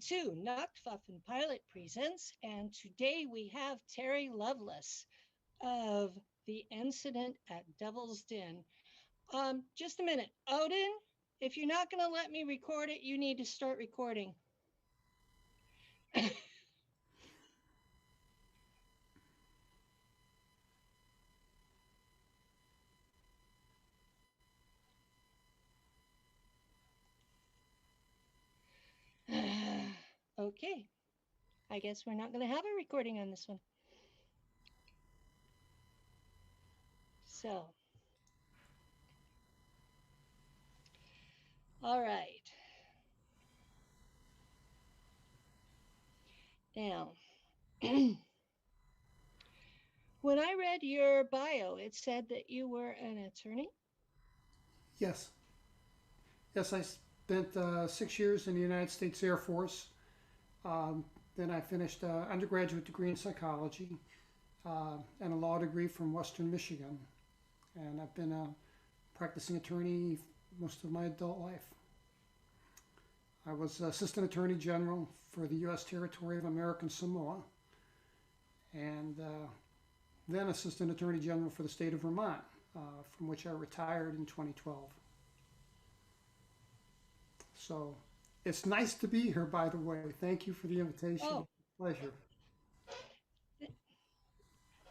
to Nacht Waffen Pilot Presents, and today we have Terry Lovelace of the incident at Devil's Den. Just a minute, Odin. If you're not going to let me record it, you need to start recording. Okay, I guess we're not going to have a recording on this one. So, all right. Now, when I read your bio, it said that you were an attorney. Yes. Yes, I spent 6 years in the United States Air Force. Then I finished an undergraduate degree in psychology and a law degree from Western Michigan. And I've been a practicing attorney most of my adult life. I was Assistant Attorney General for the U.S. Territory of American Samoa, and then Assistant Attorney General for the State of Vermont, from which I retired in 2012. So it's nice to be here, by the way. Thank you for the invitation. Oh, Pleasure.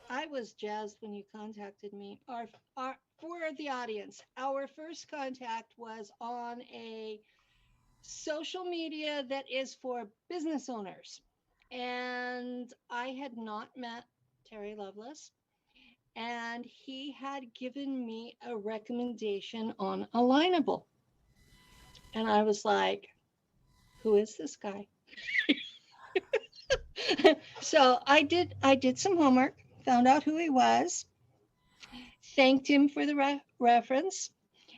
I was jazzed when you contacted me. For the audience, our first contact was on a social media that is for business owners. And I had not met Terry Lovelace, and he had given me a recommendation on Alignable. And I was like, who is this guy? So I did some homework, found out who he was, thanked him for the reference,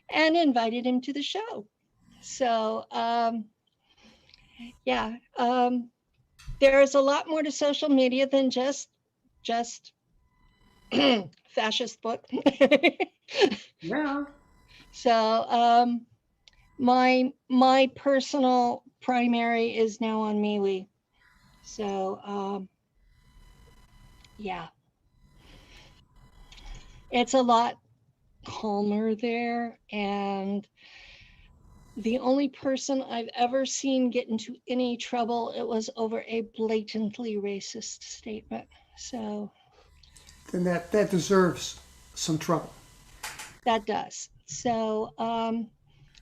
and invited him to the show. So yeah, there's a lot more to social media than just fascist book. Yeah. So my personal primary is now on MeWe. So yeah, it's a lot calmer there, and the only person I've ever seen get into any trouble, it was over a blatantly racist statement. So Then that deserves some trouble. that does. So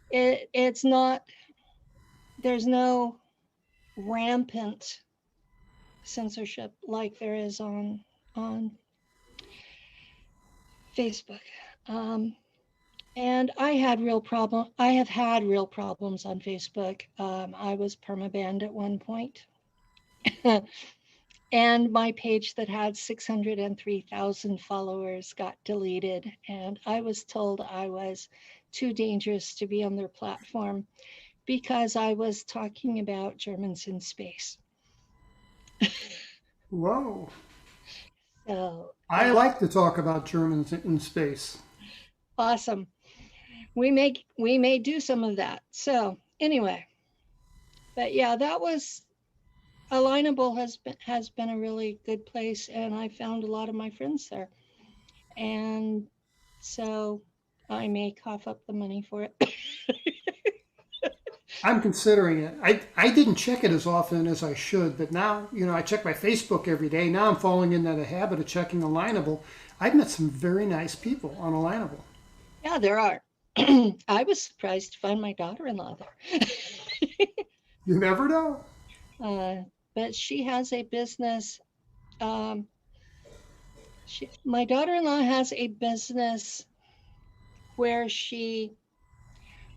it's not, there's no rampant censorship like there is on Facebook. And I have had real problems on Facebook. I was permabanned at one point. And my page that had 603,000 followers got deleted. And I was told I was too dangerous to be on their platform because I was talking about Germans in space. Whoa. So I like to talk about Germans in space. awesome. We may do some of that. So anyway, but yeah, that was Alignable has been a really good place, and I found a lot of my friends there. And so I may cough up the money for it. I'm considering it. I didn't check it as often as I should, but now, I check my Facebook every day. Now I'm falling into the habit of checking Alignable. I've met some very nice people on Alignable. Yeah, there are. I was surprised to find my daughter-in-law there. You never know. But she has a business. My daughter-in-law has a business where she,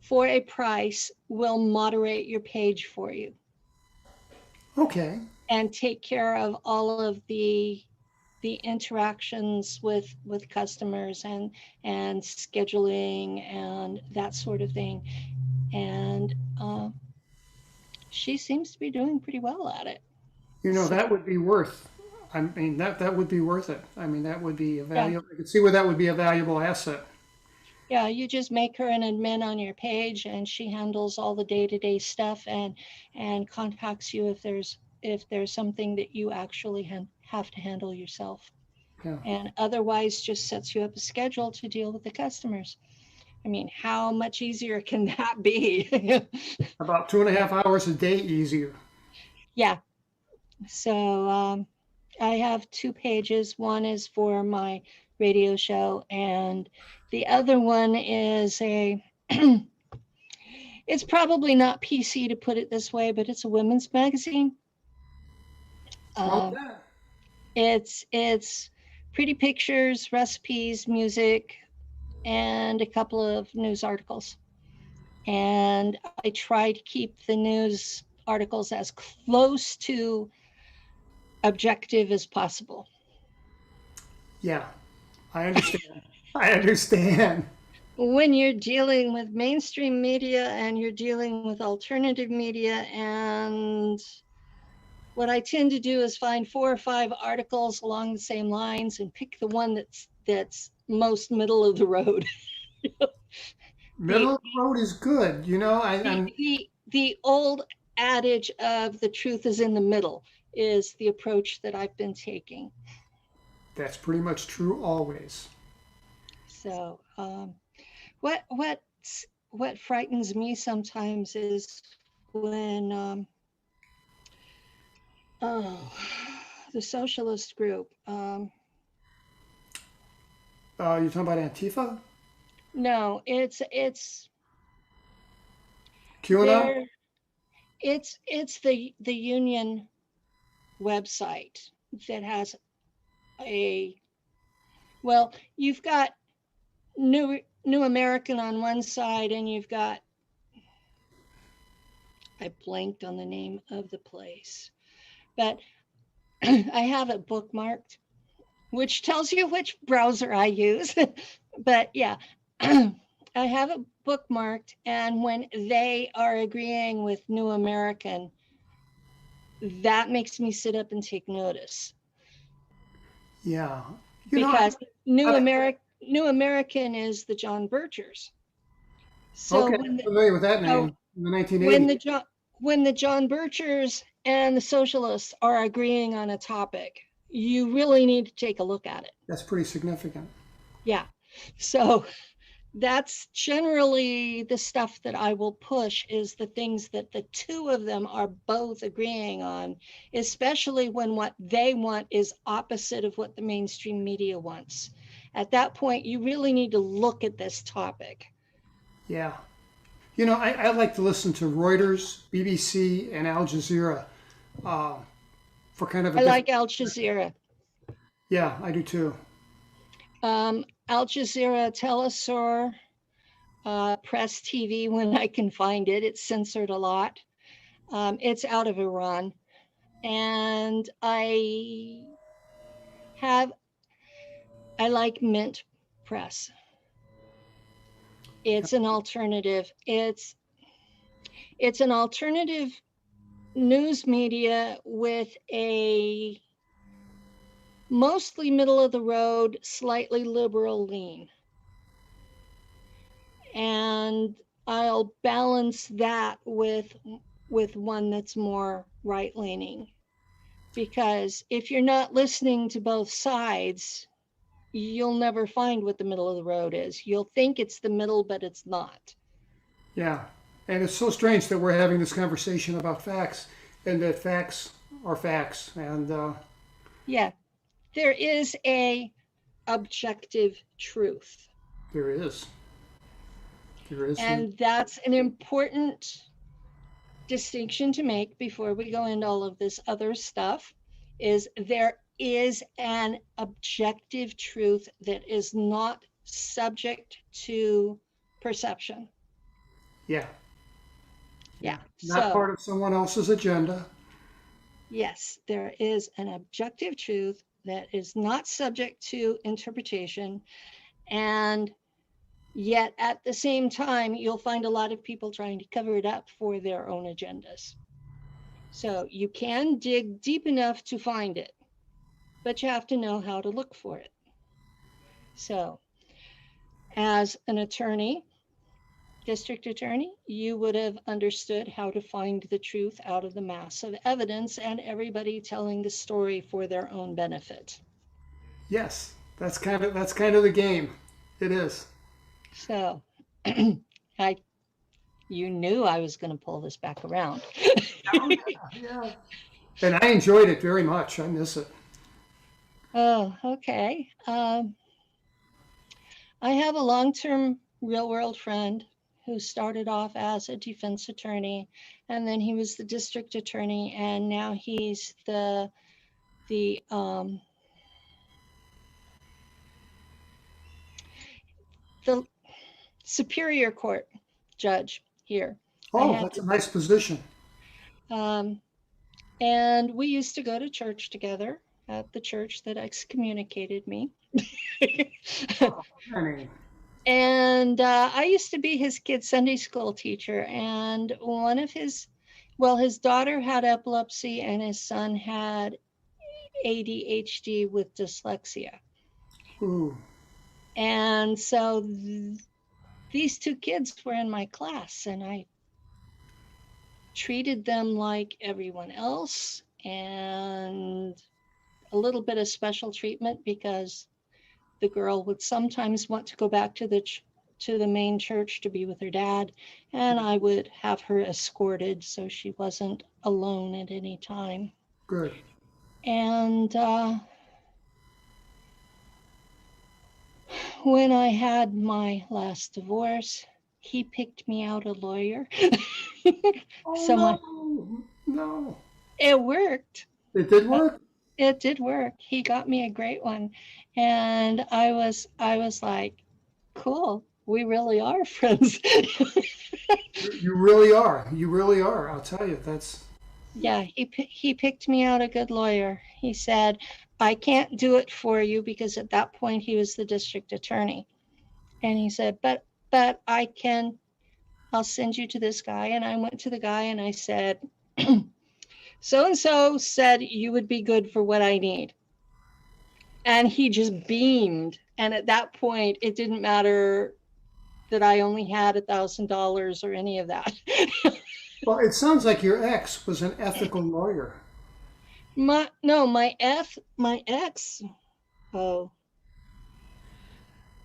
for a price, will moderate your page for you. Okay. And take care of all of the interactions with customers and scheduling and that sort of thing. And she seems to be doing pretty well at it. That would be worth. I mean, that would be worth it. I mean, that would be a Yeah. I could see where that would be a valuable asset. Yeah, you just make her an admin on your page, and she handles all the day-to-day stuff and contacts you if there's something that you actually have to handle yourself. Yeah. And otherwise just sets you up a schedule to deal with the customers. I mean, how much easier can that be? About 2.5 hours a day easier. Yeah. So I have two pages. One is for my radio show, and the other one is a it's probably not PC to put it this way, but it's a women's magazine. Uh, Okay. it's pretty pictures, recipes, music, and a couple of news articles. And I try to keep the news articles as close to objective as possible. Yeah, I understand. I understand. When you're dealing with mainstream media and you're dealing with alternative media, and what I tend to do is find 4 or 5 articles along the same lines and pick the one that's most middle of the road. the Middle of the road is good. You know, the the old adage of the truth is in the middle is the approach that I've been taking. that's pretty much true always. So what what what frightens me sometimes is when oh, the socialist group. You're talking about Antifa? No, QAnon? there. It's the union website that has a well. You've got New American on one side, and you've got I blanked on the name of the place, but I have it bookmarked, which tells you which browser I use. But yeah, I have it bookmarked, and when they are agreeing with New American, that makes me sit up and take notice Yeah. You know, because I, New American is the John Birchers. So okay, I'm familiar with that so name in the when 1980s. the John Birchers and the socialists are agreeing on a topic, you really need to take a look at it. That's pretty significant. Yeah. So that's generally the stuff that I will push is the things that the two of them are both agreeing on, especially when what they want is opposite of what the mainstream media wants. At that point, you really need to look at this topic. Yeah. You know, I like to listen to Reuters, BBC, and Al Jazeera uh, for kind of a I different. like Al Jazeera. Yeah, I do too. Al Jazeera, Telesur, Press TV when I can find it. It's censored a lot. It's out of Iran. And I like Mint Press. It's an alternative. It's an alternative news media with a mostly middle of the road, slightly liberal lean. And I'll balance that with one that's more right leaning. Because if you're not listening to both sides, you'll never find what the middle of the road is. You'll think it's the middle, but it's not. Yeah. And it's so strange that we're having this conversation about facts and that facts are facts. And Yeah, there is a objective truth. there is. There is. And that's an important distinction to make before we go into all of this other stuff is there is an objective truth that is not subject to perception. Yeah. Yeah. Not So, part of someone else's agenda. yes, there is an objective truth that is not subject to interpretation. And yet at the same time, you'll find a lot of people trying to cover it up for their own agendas. So you can dig deep enough to find it, but you have to know how to look for it. So As an attorney, district attorney, you would have understood how to find the truth out of the mass of evidence and everybody telling the story for their own benefit. Yes, that's kind of the game. It is. So, I you knew I was going to pull this back around. Oh yeah, yeah. And I enjoyed it very much. I miss it. Oh, okay. I have a long-term real-world friend who started off as a defense attorney, and then he was the district attorney, and now he's the the superior court judge here. I Oh, had that's a nice position. um, and we used to go to church together at the church that excommunicated me. Oh, honey. And I used to be his kid Sunday school teacher. And his daughter had epilepsy and his son had ADHD with dyslexia. Ooh, And so these two kids were in my class, and I treated them like everyone else and a little bit of special treatment because the girl would sometimes want to go back to the main church to be with her dad, and I would have her escorted so she wasn't alone at any time. good. And when I had my last divorce, he picked me out a lawyer. Oh Someone no, no. It worked. It did work. It did work. He got me a great one, and I was like, cool. We really are friends. You really are. You really are. I'll tell you. That's Yeah, he picked me out a good lawyer. He said, I can't do it for you because at that point he was the district attorney. And he said, but I can, I'll send you to this guy. And I went to the guy and I said, so and so said you would be good for what I need. And he just beamed. And at that point, it didn't matter that I only had $1,000 or any of that. well. It sounds like your ex was an ethical lawyer. My ex. Oh,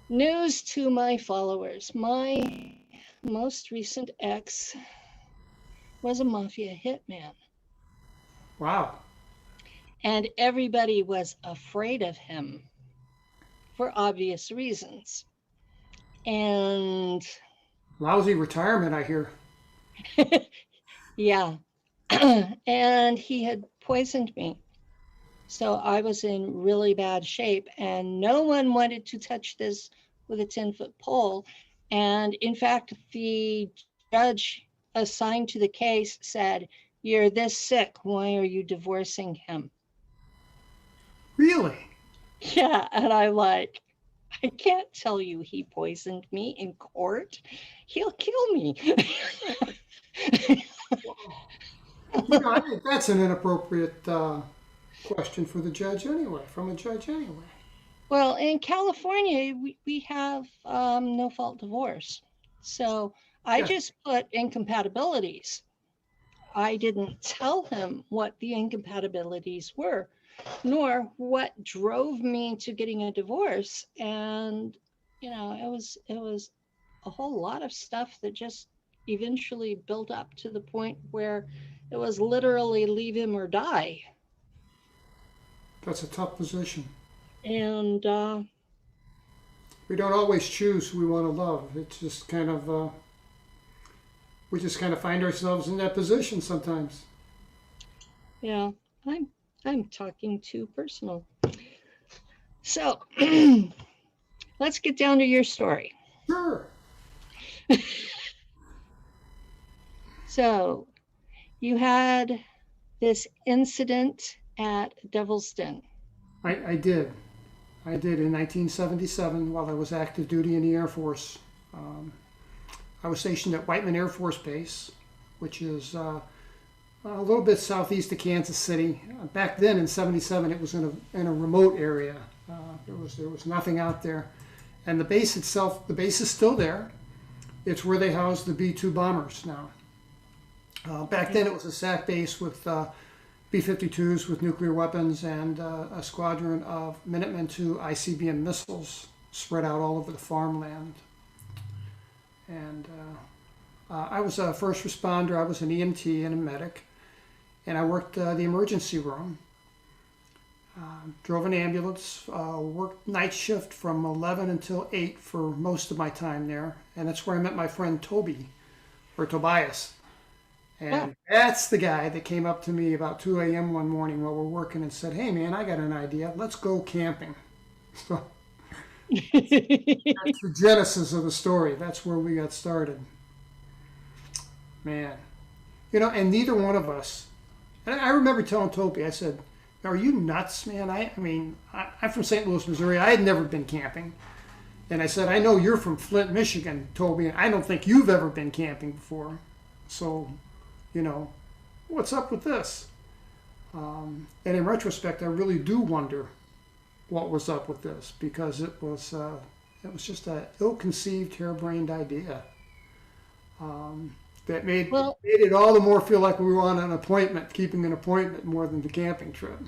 news to my followers. My most recent ex was a mafia hitman, Wow. and everybody was afraid of him for obvious reasons. And Lousy retirement, I hear. yeah, and he had poisoned me. So I was in really bad shape, and no one wanted to touch this with a 10-foot pole. And in fact, the judge assigned to the case said, you're this sick. Why are you divorcing him? Really? Yeah. And I'm like, I can't tell you he poisoned me in court. He'll kill me. I think that's an inappropriate question for the judge anyway, from a judge anyway. Well, in California, we have no fault divorce. So I Yeah, just put incompatibilities. I didn't tell him what the incompatibilities were, nor what drove me to getting a divorce. And, it was a whole lot of stuff that just eventually built up to the point where it was literally leave him or die. that's a tough position. And We don't always choose who we want to love. It's just kind of, we just kind of find ourselves in that position sometimes. yeah, I'm talking too personal. So let's get down to your story. Sure. So you had this incident at Devil's Den. I did. I did in 1977 while I was active duty in the Air Force. I was stationed at Whiteman Air Force Base, which is a little bit southeast of Kansas City. Back then in '77, it was in a remote area. There was nothing out there, And the base itself, the base is still there. It's where they house the B-2 bombers now. Back then it was a SAC base with B-52s with nuclear weapons and a squadron of Minuteman II ICBM missiles spread out all over the farmland. And I was a first responder. I was an EMT and a medic. And I worked the emergency room. Drove an ambulance, worked night shift from 11 until 8 for most of my time there. And that's where I met my friend Toby, or Tobias. And that's the guy that came up to me about 2 a.m. one morning while we're working and said, "Hey, man, I got an idea. Let's go camping." So that's the genesis of the story. That's where we got started. Man. And neither one of us, and I remember telling Toby, I said, "Are you nuts, man? I'm from St. Louis, Missouri. I had never been camping." And I said, "I know you're from Flint, Michigan, Toby, and I don't think you've ever been camping before. So, what's up with this?" And in retrospect, I really do wonder what was up with this, because it was just an ill-conceived, harebrained idea that made it all the more feel like we were on an appointment, keeping an appointment more than the camping trip.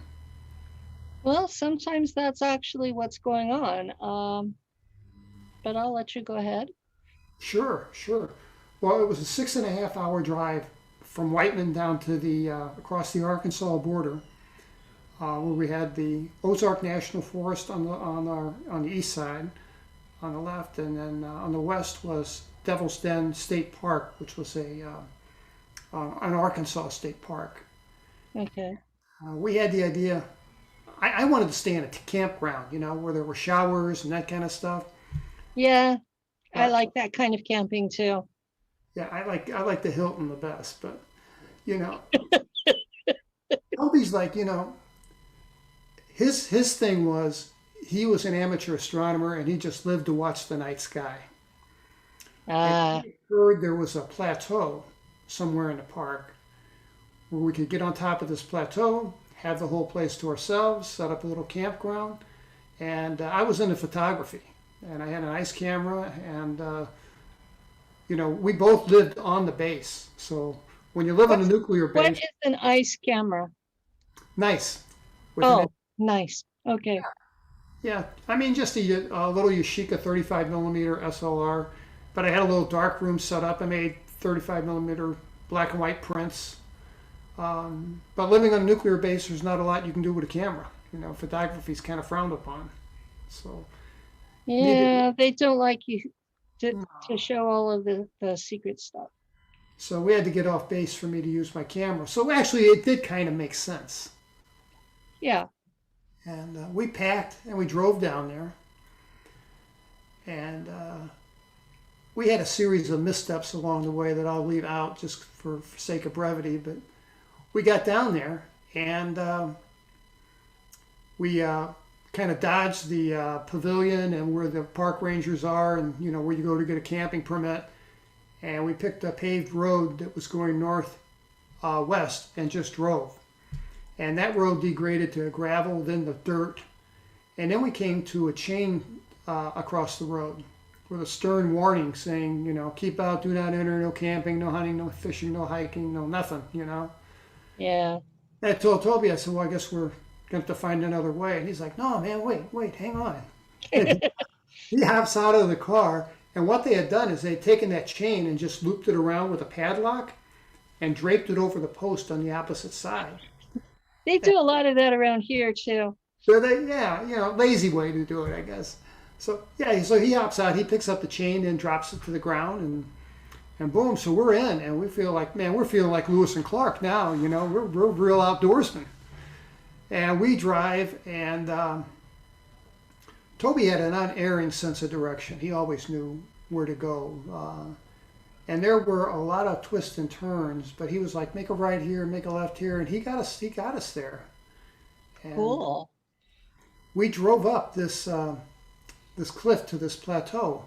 Well, sometimes that's actually what's going on. But I'll let you go ahead. Sure. Well, it was a 6.5 hour drive from Whiteman down to the across the Arkansas border, where we had the Ozark National Forest on the east side, on the left, and then on the west was Devil's Den State Park, which was an Arkansas state park. Okay. We had the idea. I wanted to stay in a campground, where there were showers and that kind of stuff. Yeah, I like that kind of camping too. Yeah, I like the Hilton the best, but Toby's like, his thing was, he was an amateur astronomer and he just lived to watch the night sky. And he heard there was a plateau somewhere in the park where we could get on top of this plateau, have the whole place to ourselves, set up a little campground. And I was into photography, and I had an ice camera, and we both lived on the base. So when you live on a nuclear base, what is an ice camera? Nice. Nice. Okay. Yeah, just a little Yashica 35 millimeter SLR, but I had a little dark room set up. I made 35 millimeter black and white prints. But living on a nuclear base, there's not a lot you can do with a camera. Photography is kind of frowned upon. So yeah, they don't like you to show all of the secret stuff. So we had to get off base for me to use my camera. So actually, it did kind of make sense. Yeah. And we packed and we drove down there. And we had a series of missteps along the way that I'll leave out just for sake of brevity. But we got down there and we kind of dodged the pavilion and where the park rangers are, and where you go to get a camping permit. And we picked a paved road that was going north west and just drove. And that road degraded to gravel, then the dirt. And then we came to a chain across the road with a stern warning saying, keep out, do not enter, no camping, no hunting, no fishing, no hiking, no nothing, Yeah. And I told Toby, I said, well, I guess we're going to have to find another way. And he's like, no, man, wait, hang on. He hops out of the car. And what they had done is they had taken that chain and just looped it around with a padlock and draped it over the post on the opposite side. They do a lot of that around here too. So lazy way to do it, I guess. So so he hops out, he picks up the chain and drops it to the ground, and boom, so we're in, and we feel like, man, we're feeling like Lewis and Clark now, we're real outdoorsmen. And we drive, and Toby had an unerring sense of direction. He always knew where to go. And there were a lot of twists and turns, but he was like, make a right here, make a left here, and he got us there. And cool. We drove up this cliff to this plateau.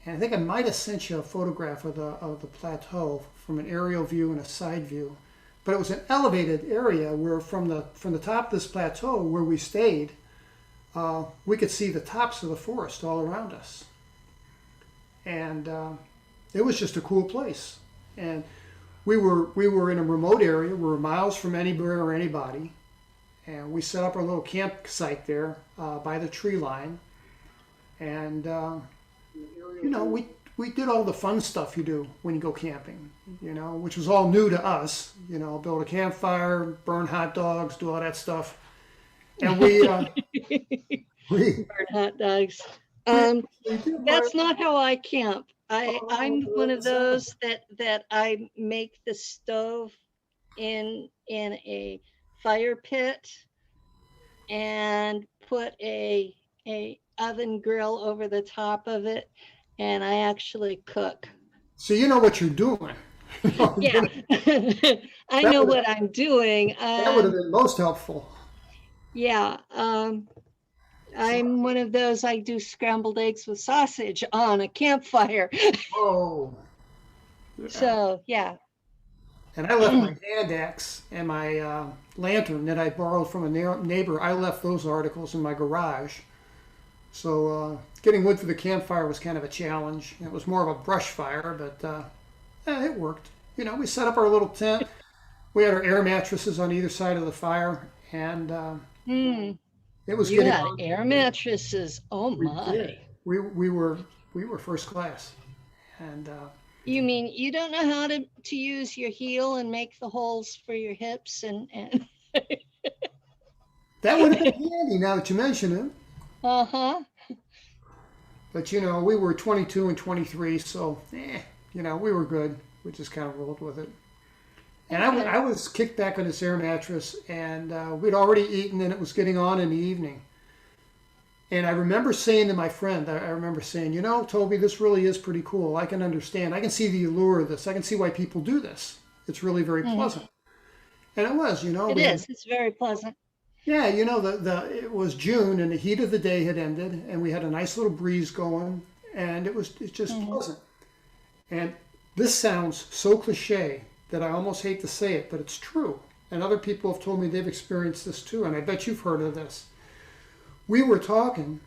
And I think I might have sent you a photograph of the plateau from an aerial view and a side view. But it was an elevated area where from the top of this plateau where we stayed, we could see the tops of the forest all around us. And it was just a cool place. And we were in a remote area. We were miles from anywhere or anybody. And we set up our little campsite there by the tree line. And, we did all the fun stuff you do when you go camping, which was all new to us. Build a campfire, burn hot dogs, do all that stuff. And we burn hot dogs. That's not how I camp. I'm one of those that I make the stove in a fire pit and put a oven grill over the top of it, and I actually cook. So you know what you're doing. Yeah, I know what I'm doing. That would have been most helpful. Yeah, I'm one of those. I do scrambled eggs with sausage on a campfire. Oh. So yeah. And I left my hand axe and my lantern that I borrowed from a neighbor. I left those articles in my garage. So getting wood for the campfire was kind of a challenge. It was more of a brush fire, but it worked. We set up our little tent. We had our air mattresses on either side of the fire, and it was. You had air mattresses. Oh my! We were first class, and. You mean you don't know how to use your heel and make the holes for your hips and That would have been handy now that you mention it. Uh-huh. But we were 22 and 23, so we were good. We just kind of rolled with it. And I was kicked back on this air mattress, and we'd already eaten, and it was getting on in the evening. And I remember saying to my friend, Toby, this really is pretty cool. I can understand. I can see the allure of this. I can see why people do this. It's really very pleasant. And it was, It is. It's very pleasant. Yeah, it was June, and the heat of the day had ended, and we had a nice little breeze going, and it's just pleasant. And this sounds so cliche that I almost hate to say it, but it's true. And other people have told me they've experienced this too, and I bet you've heard of this. We were talking,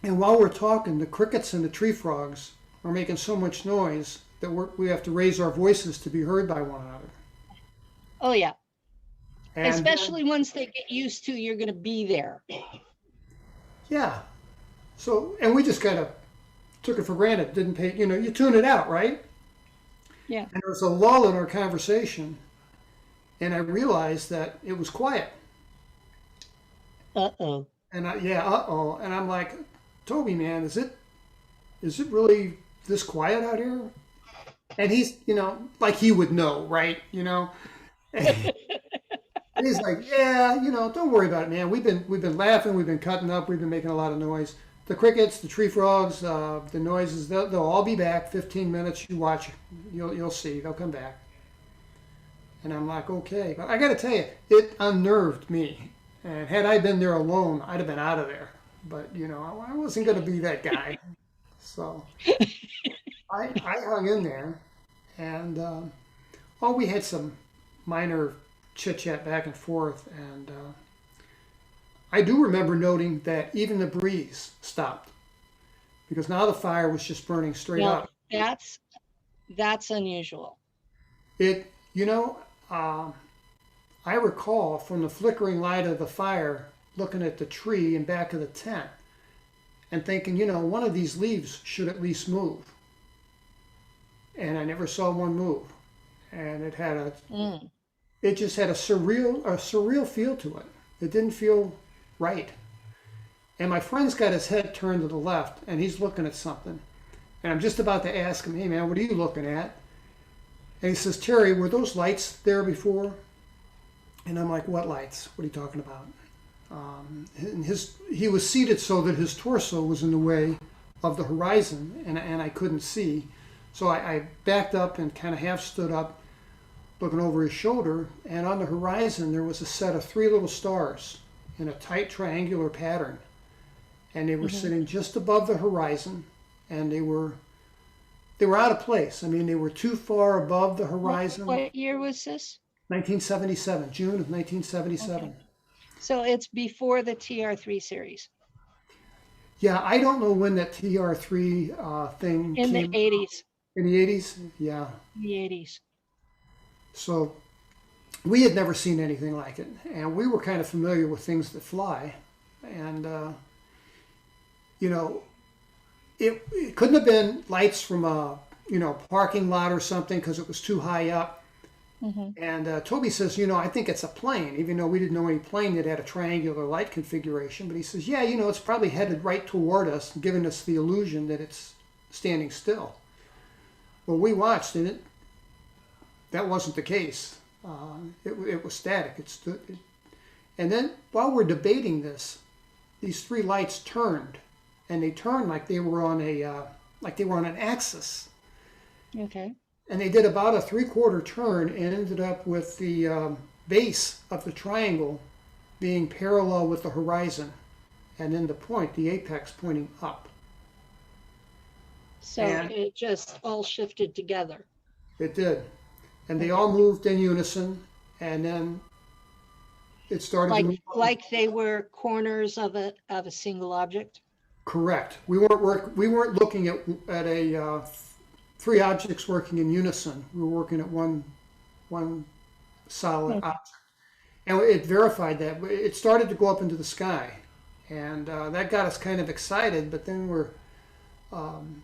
and while we're talking, the crickets and the tree frogs are making so much noise that we have to raise our voices to be heard by one another. Oh, yeah. And, especially once they get used to you're going to be there. Yeah. So, and we just kind of took it for granted, didn't pay, you tune it out, right? Yeah. And there was a lull in our conversation, and I realized that it was quiet. Uh-oh. And and I'm like, Toby, man, is it really this quiet out here? And he's, like he would know, right? And he's like, yeah, don't worry about it, man. We've been laughing, we've been cutting up, we've been making a lot of noise. The crickets, the tree frogs, the noises, they'll all be back. 15 minutes, you watch, you'll see, they'll come back. And I'm like, okay, but I got to tell you, it unnerved me. And had I been there alone, I'd have been out of there. But, I wasn't going to be that guy. So I hung in there. And, we had some minor chit-chat back and forth. And I do remember noting that even the breeze stopped. Because now the fire was just burning straight up. That's unusual. I recall from the flickering light of the fire looking at the tree in back of the tent and thinking, one of these leaves should at least move. And I never saw one move. And it just had a surreal feel to it. It didn't feel right. And my friend's got his head turned to the left, and he's looking at something. And I'm just about to ask him, hey man, what are you looking at? And he says, Terry, were those lights there before? And I'm like, what lights? What are you talking about? And he was seated so that his torso was in the way of the horizon, and I couldn't see. So I backed up and kind of half stood up, looking over his shoulder, and on the horizon there was a set of 3 little stars in a tight triangular pattern. And they were sitting just above the horizon, and they were out of place. I mean, they were too far above the horizon. What year was this? 1977, June of 1977. Okay. So it's before the TR3 series. Yeah, I don't know when that TR3 thing In the came 80s. in the 80s. Yeah. The 80s. So we had never seen anything like it. And we were kind of familiar with things that fly. And, you know, it couldn't have been lights from a, parking lot or something because it was too high up. Hmm. And Toby says, I think it's a plane, even though we didn't know any plane that had a triangular light configuration. But he says, yeah, it's probably headed right toward us, giving us the illusion that it's standing still. Well, we watched, and that wasn't the case. It was static. It stood. And then while we're debating this, these three lights turned, and they turned like they were on an axis. Okay. And they did about a 3/4 turn and ended up with the base of the triangle being parallel with the horizon, and then the apex pointing up. So And it just all shifted together. it did. And they Okay. all moved in unison, and then it started to Like move. like they were corners of a single object. Correct. We weren't looking at a three objects working in unison. We were working at one solid Okay. object. And it verified that. It started to go up into the sky, and that got us kind of excited. But um,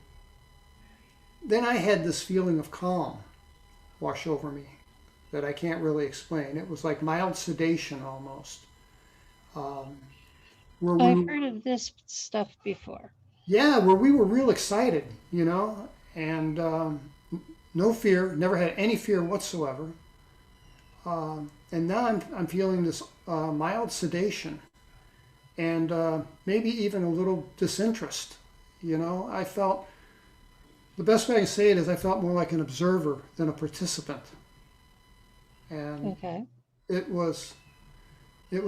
then I had this feeling of calm wash over me that I can't really explain. It was like mild sedation almost. Um, where I've we, heard of this stuff before. yeah, where we were real excited, and no fear, never had any fear whatsoever. And now I'm feeling this mild sedation and maybe even a little disinterest. I felt, the best way I can say it is I felt more like an observer than a participant. And Okay. it was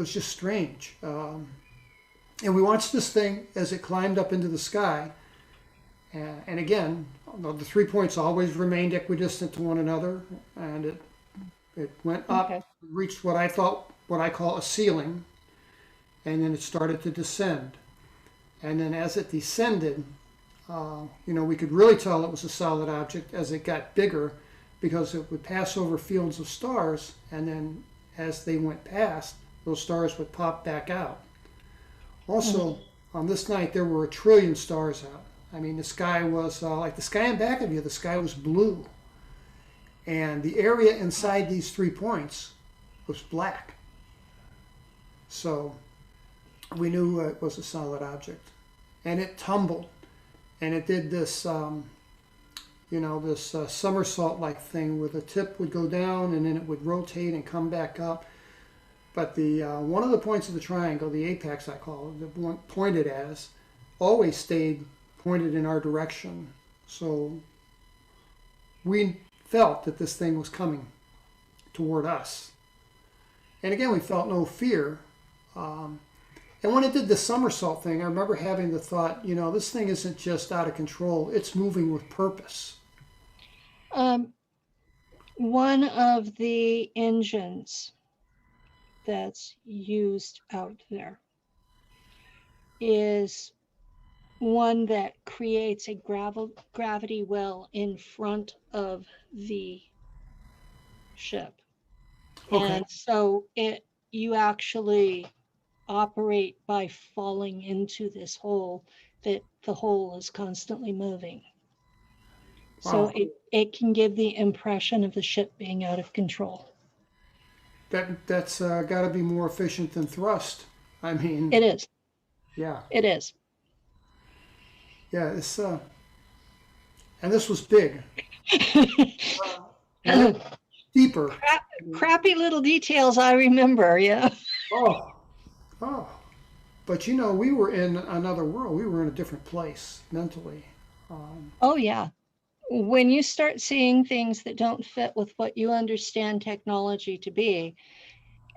just strange. And we watched this thing as it climbed up into the sky. And again, the 3 points always remained equidistant to one another, and it went up, Okay. reached what I call a ceiling, and then it started to descend. And then as it descended, we could really tell it was a solid object as it got bigger, because it would pass over fields of stars, and then as they went past, those stars would pop back out. Also, on this night, there were 1 trillion stars out. I mean, the sky was like the sky in back of you, the sky was blue. And the area inside these 3 points was black. So we knew it was a solid object. And it tumbled. And it did this, this somersault-like thing where the tip would go down and then it would rotate and come back up. But the one of the points of the triangle, the apex I call it, the one pointed as, always stayed pointed in our direction. So we felt that this thing was coming toward us. And again, we felt no fear. And when it did the somersault thing, I remember having the thought, this thing isn't just out of control, it's moving with purpose. One of the engines that's used out there is one that creates a gravity well in front of the ship. Okay. And so you actually operate by falling into this hole that the hole is constantly moving. So Wow. it can give the impression of the ship being out of control. That's got to be more efficient than thrust. I mean, It is. yeah, It is. yeah. And this was big and deeper. Crappy little details I remember, yeah. Oh, oh. But we were in another world. We were in a different place mentally. Oh, yeah. When you start seeing things that don't fit with what you understand technology to be,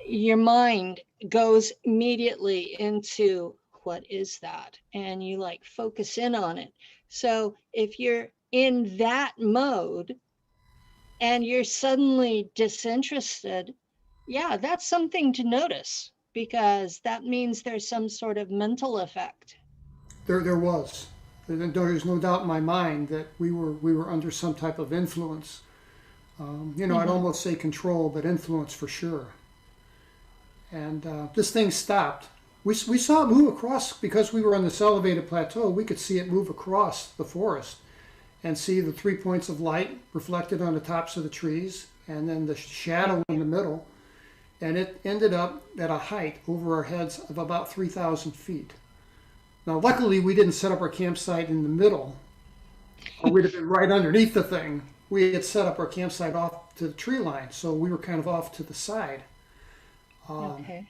your mind goes immediately into what is that? And you like focus in on it. So if you're in that mode and you're suddenly disinterested, yeah, that's something to notice, because that means there's some sort of mental effect. There was. There's no doubt in my mind that we were under some type of influence. I'd almost say control, but influence for sure. And this thing stopped. We saw it move across because we were on this elevated plateau. We could see it move across the forest and see the 3 points of light reflected on the tops of the trees, and then the shadow in the middle. And it ended up at a height over our heads of about 3,000 feet. Now, luckily, we didn't set up our campsite in the middle, or we'd have been right underneath the thing. We had set up our campsite off to the tree line, so we were kind of off to the side. Okay.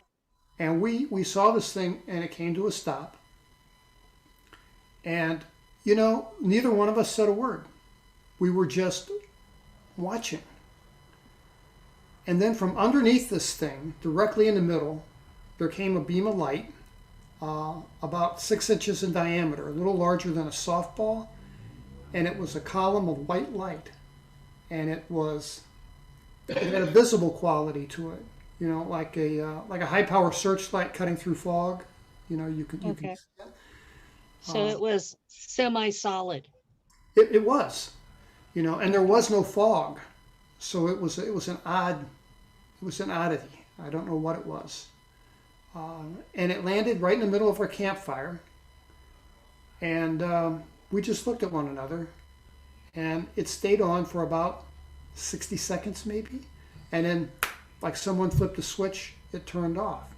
And we saw this thing, and it came to a stop. And, neither one of us said a word. We were just watching. And then from underneath this thing, directly in the middle, there came a beam of light, about 6 inches in diameter, a little larger than a softball. And it was a column of white light. And it had a visible quality to it. Like a high power searchlight cutting through fog. You can see that. So it was semi-solid. It was, and there was no fog, so it was an oddity. I don't know what it was, and it landed right in the middle of our campfire, and we just looked at one another, and it stayed on for about 60 seconds maybe, and then like someone flipped a switch, it turned off.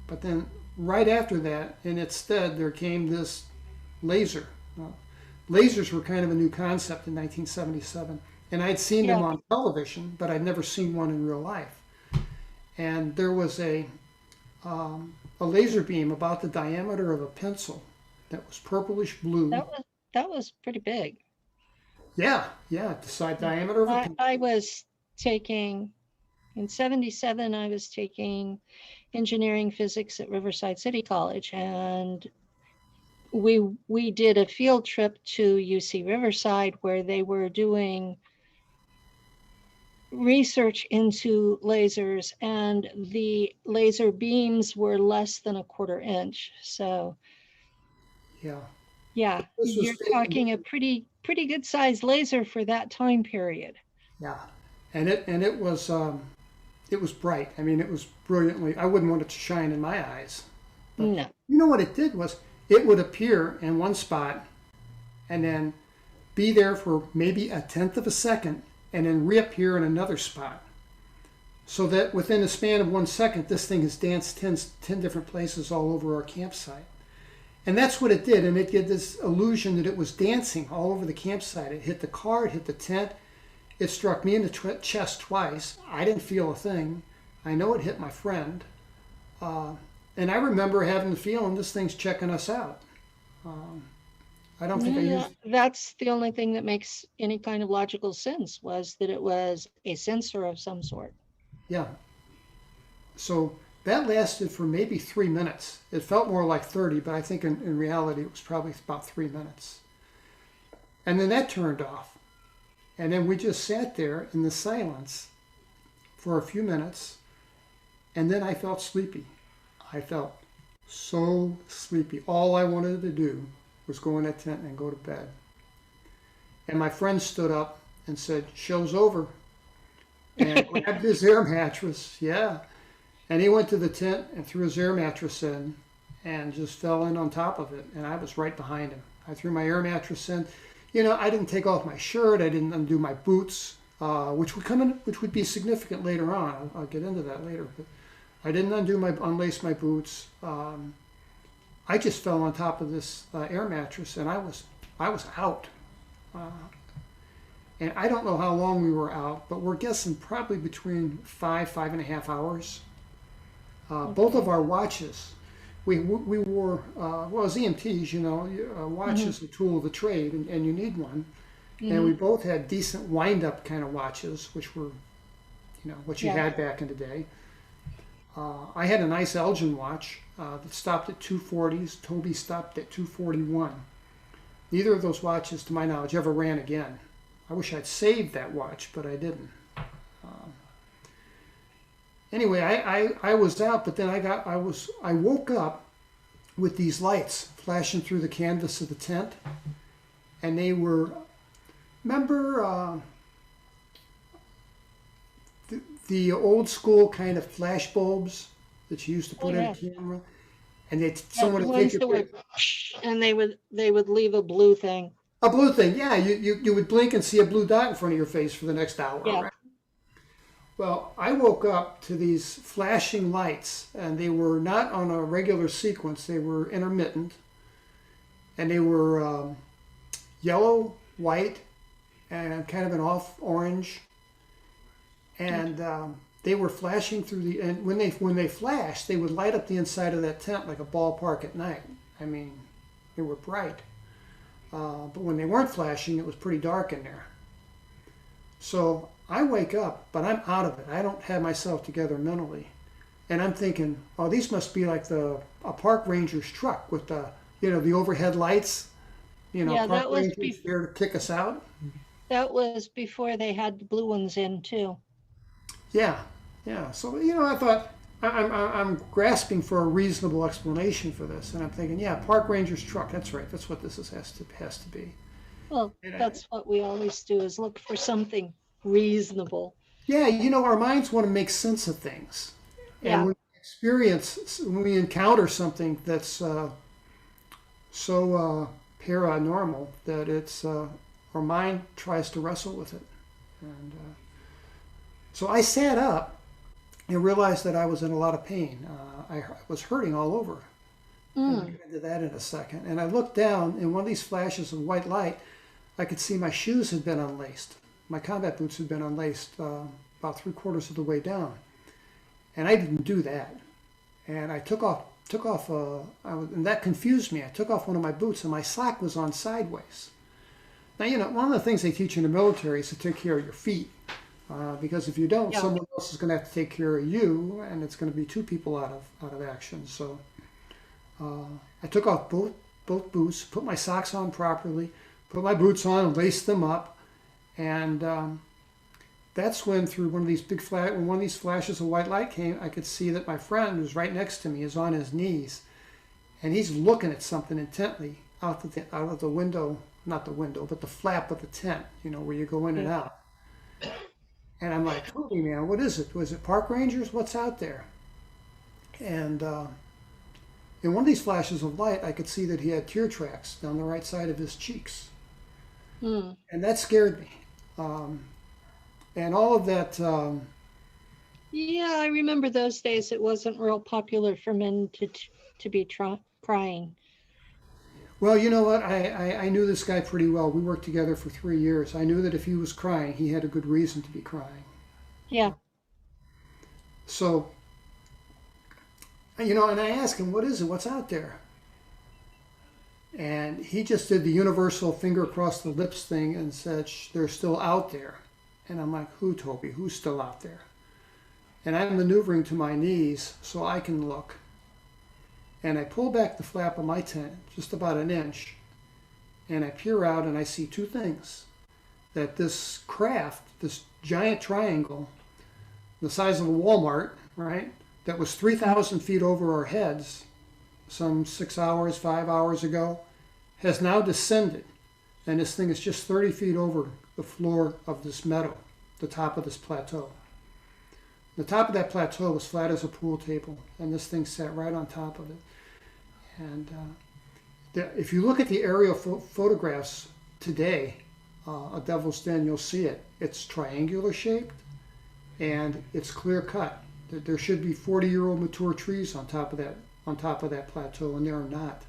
But then right after that, in its stead, there came this laser. Lasers were kind of a new concept in 1977, and I'd seen them on television, but I'd never seen one in real life. And there was a laser beam about the diameter of a pencil that was purplish blue. That was pretty big. Yeah, the side diameter of a pencil. I was taking, in 77, I was taking engineering physics at Riverside City College, and we did a field trip to UC Riverside where they were doing research into lasers, and the laser beams were less than a quarter inch. So yeah, you're talking a pretty good sized laser for that time period. Yeah, and it was bright. I mean, it was brilliantly. I wouldn't want it to shine in my eyes. But no. You know what it did was it would appear in one spot and then be there for maybe a tenth of a second and then reappear in another spot. So that within a span of 1 second, this thing has danced 10 different places all over our campsite. And that's what it did. And it gave this illusion that it was dancing all over the campsite. It hit the car, it hit the tent. It struck me in the chest twice. I didn't feel a thing. I know it hit my friend. And I remember having the feeling this thing's checking us out. I don't think that's the only thing that makes any kind of logical sense, was that it was a sensor of some sort. Yeah. So that lasted for maybe 3 minutes. It felt more like 30, but I think in reality it was probably about 3 minutes. And then that turned off. And then we just sat there in the silence for a few minutes. And then I felt sleepy. I felt so sleepy. All I wanted to do was go in that tent and go to bed. And my friend stood up and said, "Show's over." And grabbed his air mattress. Yeah. And he went to the tent and threw his air mattress in and just fell in on top of it. And I was right behind him. I threw my air mattress in. I didn't take off my shirt. I didn't undo my boots, which would be significant later on. I'll get into that later. But I didn't unlace my boots. I just fell on top of this air mattress, and I was out. And I don't know how long we were out, but we're guessing probably between 5.5 hours. Both of our watches, we wore, as EMTs, watch is a tool of the trade, and you need one. Mm-hmm. And we both had decent wind-up kind of watches, which were, what you had back in the day. I had a nice Elgin watch that stopped at 240s. Toby stopped at 241. Neither of those watches, to my knowledge, ever ran again. I wish I'd saved that watch, but I didn't. Anyway, I was out, but then I woke up with these lights flashing through the canvas of the tent, and they were, remember the old school kind of flash bulbs that you used to Oh put in a yeah. camera, and they Yeah, someone the would take ones your that were, and they would leave a blue thing. a blue thing. Yeah, you would blink and see a blue dot in front of your face for the next hour, Yeah. right? Well, I woke up to these flashing lights, and they were not on a regular sequence. They were intermittent, and they were yellow, white, and kind of an off orange, and they were flashing through the. And when they flashed, they would light up the inside of that tent like a ballpark at night. I mean, they were bright, but when they weren't flashing, it was pretty dark in there. So I wake up, but I'm out of it. I don't have myself together mentally, and I'm thinking, oh, these must be like a park ranger's truck with the overhead lights. Yeah, Park rangers here to kick us out. that was before they had the blue ones in too. Yeah, yeah. So I thought I'm grasping for a reasonable explanation for this, and I'm thinking, yeah, park ranger's truck. That's right. That's what this has to be. Well, And that's what we always do is look for something reasonable. yeah, our minds want to make sense of things, and Yeah. when we encounter something that's so paranormal that our mind tries to wrestle with it, and so I sat up and realized that I was in a lot of pain. I was hurting all over. And I'll Mm. get into that in a second. And I looked down, in one of these flashes of white light, I could see my shoes had been unlaced. My combat boots had been unlaced about 3/4 of the way down. And I didn't do that. And I took off, and that confused me. I took off one of my boots, and my sock was on sideways. Now, one of the things they teach in the military is to take care of your feet. Because if you don't, Yeah. someone else is going to have to take care of you, and it's going to be two people out of action. So I took off both boots, put my socks on properly, put my boots on, laced them up, and that's when through one of these when one of these flashes of white light came, I could see that my friend who's right next to me is on his knees, and he's looking at something intently out of the window, not the window, but the flap of the tent, where you go in and out. And I'm like, holy man, what is it? Was it park rangers? What's out there? And in one of these flashes of light, I could see that he had tear tracks down the right side of his cheeks. Mm. And that scared me. And all of that, Yeah, I remember those days. It wasn't real popular for men to be crying. well, you know what? I knew this guy pretty well. We worked together for 3 years. I knew that if he was crying, he had a good reason to be crying. Yeah. So, and I asked him, what is it? What's out there? And he just did the universal finger across the lips thing and said, they're still out there. And I'm like, who, Toby? Who's still out there? And I'm maneuvering to my knees so I can look. And I pull back the flap of my tent just about an inch. And I peer out and I see two things. That this craft, this giant triangle, the size of a Walmart, right? That was 3,000 feet over our heads some 6 hours, 5 hours ago, has now descended. And this thing is just 30 feet over the floor of this meadow, the top of this plateau. The top of that plateau was flat as a pool table, and this thing sat right on top of it. And if you look at the aerial photographs today of Devil's Den, you'll see it. It's triangular shaped, and it's clear cut. There should be 40-year-old mature trees on top of that plateau, and there are not.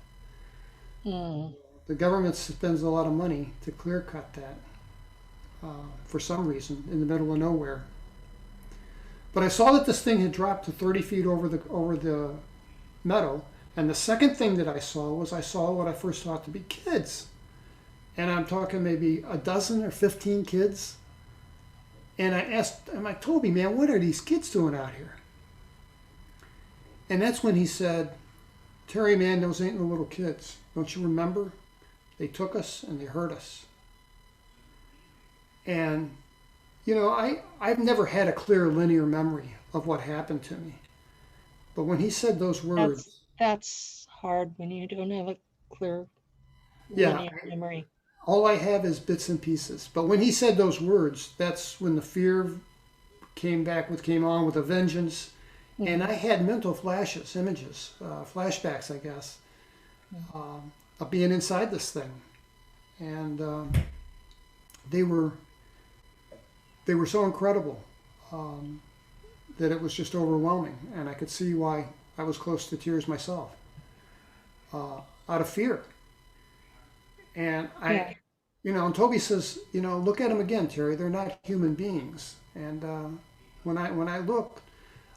Mm. The government spends a lot of money to clear cut that for some reason in the middle of nowhere. But I saw that this thing had dropped to 30 feet over the meadow, and the second thing that I saw what I first thought to be kids, and I'm talking maybe a dozen or 15 kids. And I'm like, Toby, man, what are these kids doing out here? And that's when he said, Terry, man, those ain't no little kids. Don't you remember? They took us and they hurt us. And, I've never had a clear linear memory of what happened to me. But when he said those words, That's hard when you don't have a clear Yeah, linear memory. all I have is bits and pieces. But when he said those words, that's when the fear came on with a vengeance, and Hmm. I had mental flashes, images, flashbacks, I guess, of being inside this thing, and they were they were so incredible um, that it was just overwhelming, and I could see why I was close to tears myself, out of fear. And Yeah. and Toby says, look at them again, Terry. They're not human beings. And when I looked,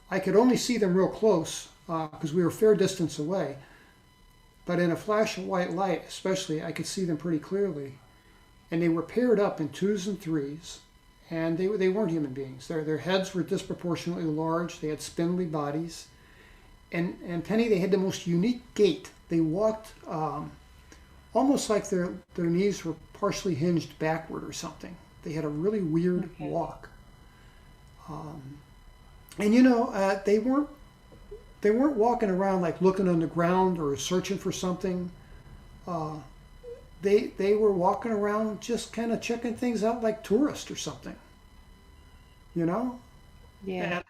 I could only see them real close because we were a fair distance away. But in a flash of white light, especially, I could see them pretty clearly. And they were paired up in twos and threes, and they weren't human beings. Their heads were disproportionately large. They had spindly bodies, and Penny, they had the most unique gait. They walked almost like their knees were partially hinged backward or something. They had a really weird Okay. walk, and they weren't walking around like looking on the ground or searching for something. Uh, they were walking around just kind of checking things out like tourists or something, you know. Yeah. And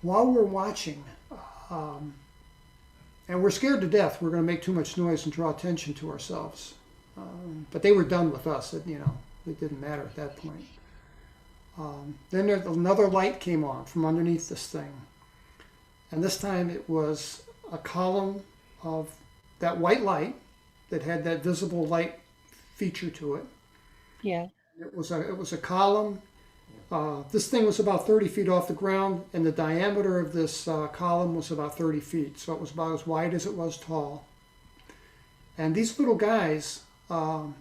while we're watching, um, and we're scared to death, we're going to make too much noise and draw attention to ourselves. But they were done with us. It didn't matter at that point. Then another light came on from underneath this thing, and this time it was a column of that white light that had that visible light feature to it. Yeah. It was a column. This thing was about 30 feet off the ground, and the diameter of this column was about 30 feet. So it was about as wide as it was tall. And these little guys, and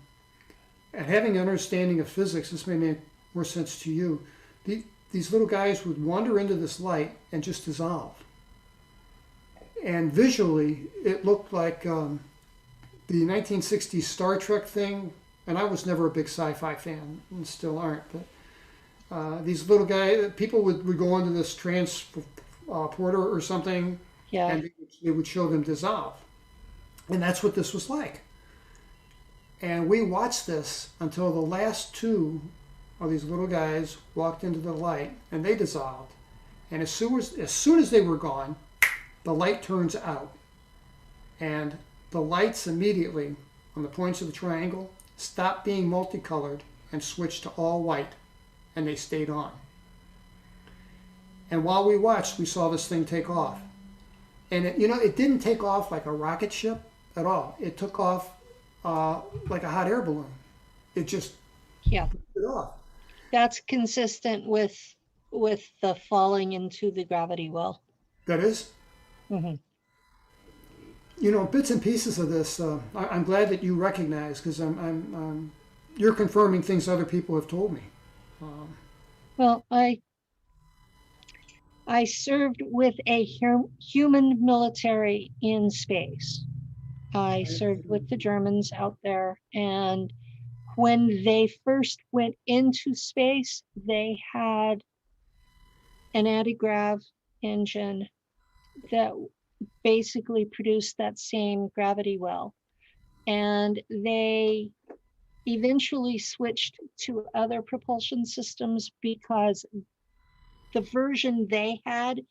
having an understanding of physics, this may make more sense to you. These little guys would wander into this light and just dissolve. And visually, it looked like the 1960s Star Trek thing. And I was never a big sci-fi fan, and still aren't. But these little guys, people would go into this transporter or something, Yeah. and they would show them dissolve. And that's what this was like. And we watched this until the last two of these little guys walked into the light, and they dissolved. And as soon as they were gone, the light turns out, and the lights immediately on the points of the triangle stopped being multicolored and switched to all white, and they stayed on. And while we watched, we saw this thing take off. And it didn't take off like a rocket ship at all. It took off like a hot air balloon. It just Yeah. took off. That's consistent with the falling into the gravity well. That is, Hmm. bits and pieces of this. I'm glad that you recognize, because you're confirming things other people have told me. Um, Well, I served with a human military in space. I served with the Germans out there, and when they first went into space, they had an anti-grav engine that basically produced that same gravity well. And they eventually switched to other propulsion systems because the version they had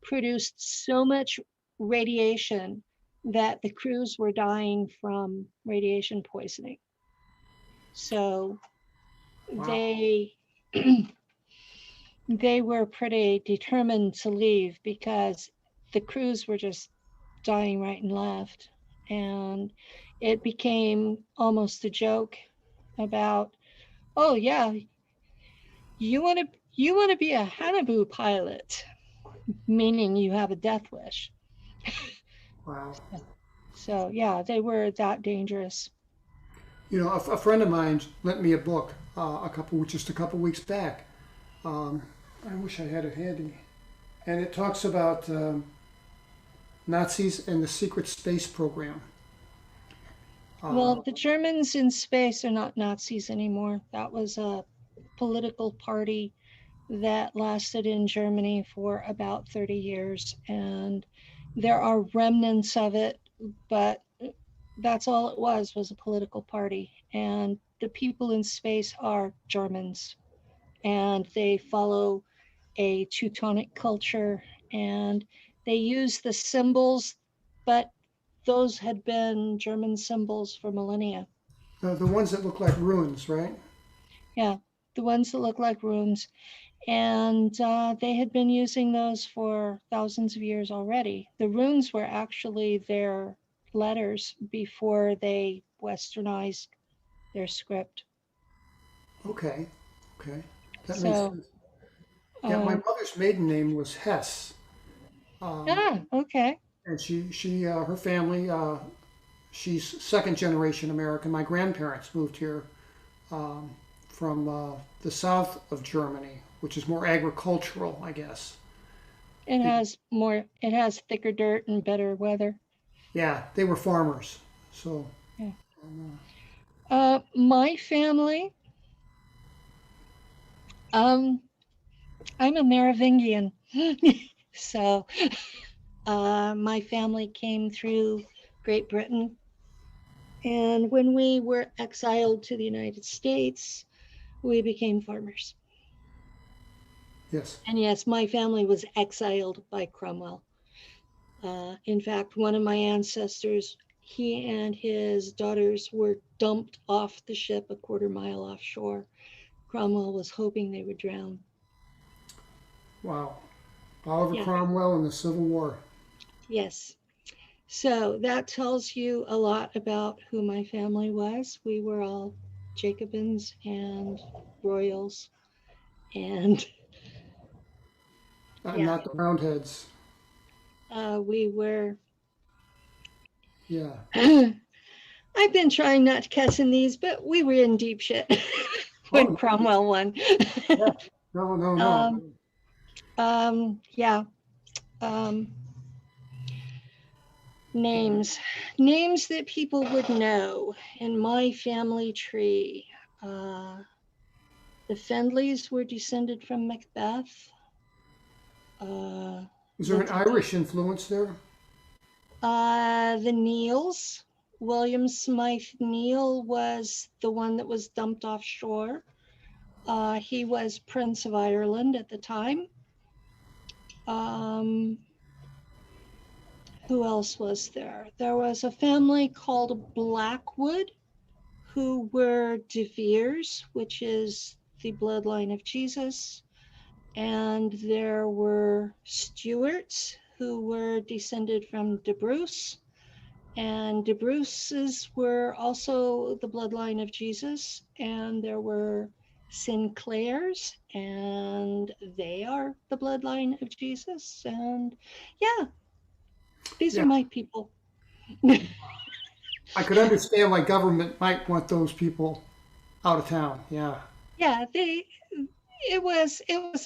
produced so much radiation that the crews were dying from radiation poisoning. So wow. they they were pretty determined to leave because the crews were just dying right and left. And it became almost a joke about, oh yeah, you want to you want to be a Hanabu pilot, meaning you have a death wish. Wow. So yeah, they were that dangerous. A friend of mine lent me a book just a couple weeks back. I wish I had it handy, and it talks about Nazis and the secret space program. Uh, Well, the Germans in space are not Nazis anymore. That was a political party that lasted in Germany for about 30 years. And There are remnants of it, but that's all it was a political party. And the people in space are Germans, and they follow a Teutonic culture, and they use the symbols, but those had been German symbols for millennia. The ones that look like runes, right? Yeah, the ones that look like runes. And they had been using those for thousands of years already. The runes were actually their letters before they westernized their script. Okay, okay, that makes So, sense. Yeah, my um, mother's maiden name was Hess, um, okay. and her family, she's second generation American. My grandparents moved here um, from the south of Germany, which is more agricultural, I guess. It has thicker dirt and better weather. Yeah, they were farmers. So, Yeah. um, My family, um, I'm a Merovingian. So, my family came through Great Britain. And when we were exiled to the United States, we became farmers. yes. And yes, my family was exiled by Cromwell. In fact, one of my ancestors, he and his daughters were dumped off the ship a quarter mile offshore. Cromwell was hoping they would drown. Wow. Oliver Yeah, Cromwell and the Civil War. yes. So that tells you a lot about who my family was. We were all Jacobins and Royals. And yeah, Not the Roundheads. we were. Yeah. I've been trying not to cuss in these, but we were in deep shit Oh, when no. Cromwell won. Yeah. No, no, no. um, yeah. Um, names, names that people would know in my family tree. Uh, the Fendleys were descended from Macbeth. Uh, Is there the an Irish influence there? the Neils. William Smythe Neil was the one that was dumped offshore. He was Prince of Ireland at the time. Um, who else was there? There was a family called Blackwood who were De Veres, which is the bloodline of Jesus. And there were Stuarts who were descended from De Bruce. And De Bruce's were also the bloodline of Jesus. And there were Sinclairs, and they are the bloodline of Jesus. And yeah, these are Yeah. my people. I could understand why government might want those people out of town. Yeah. Yeah, it was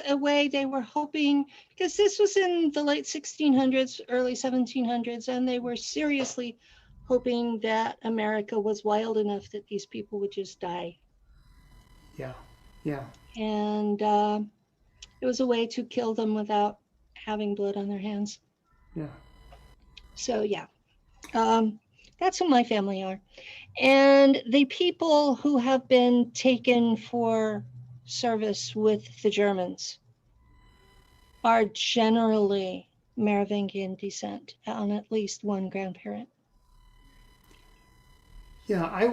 a way they were hoping, because this was in the late 1600s, early 1700s, and they were seriously hoping that America was wild enough that these people would just die. Yeah. Yeah. And it was a way to kill them without having blood on their hands. Yeah. So yeah, um, that's who my family are. And the people who have been taken for service with the Germans are generally Merovingian descent on at least one grandparent. Yeah. I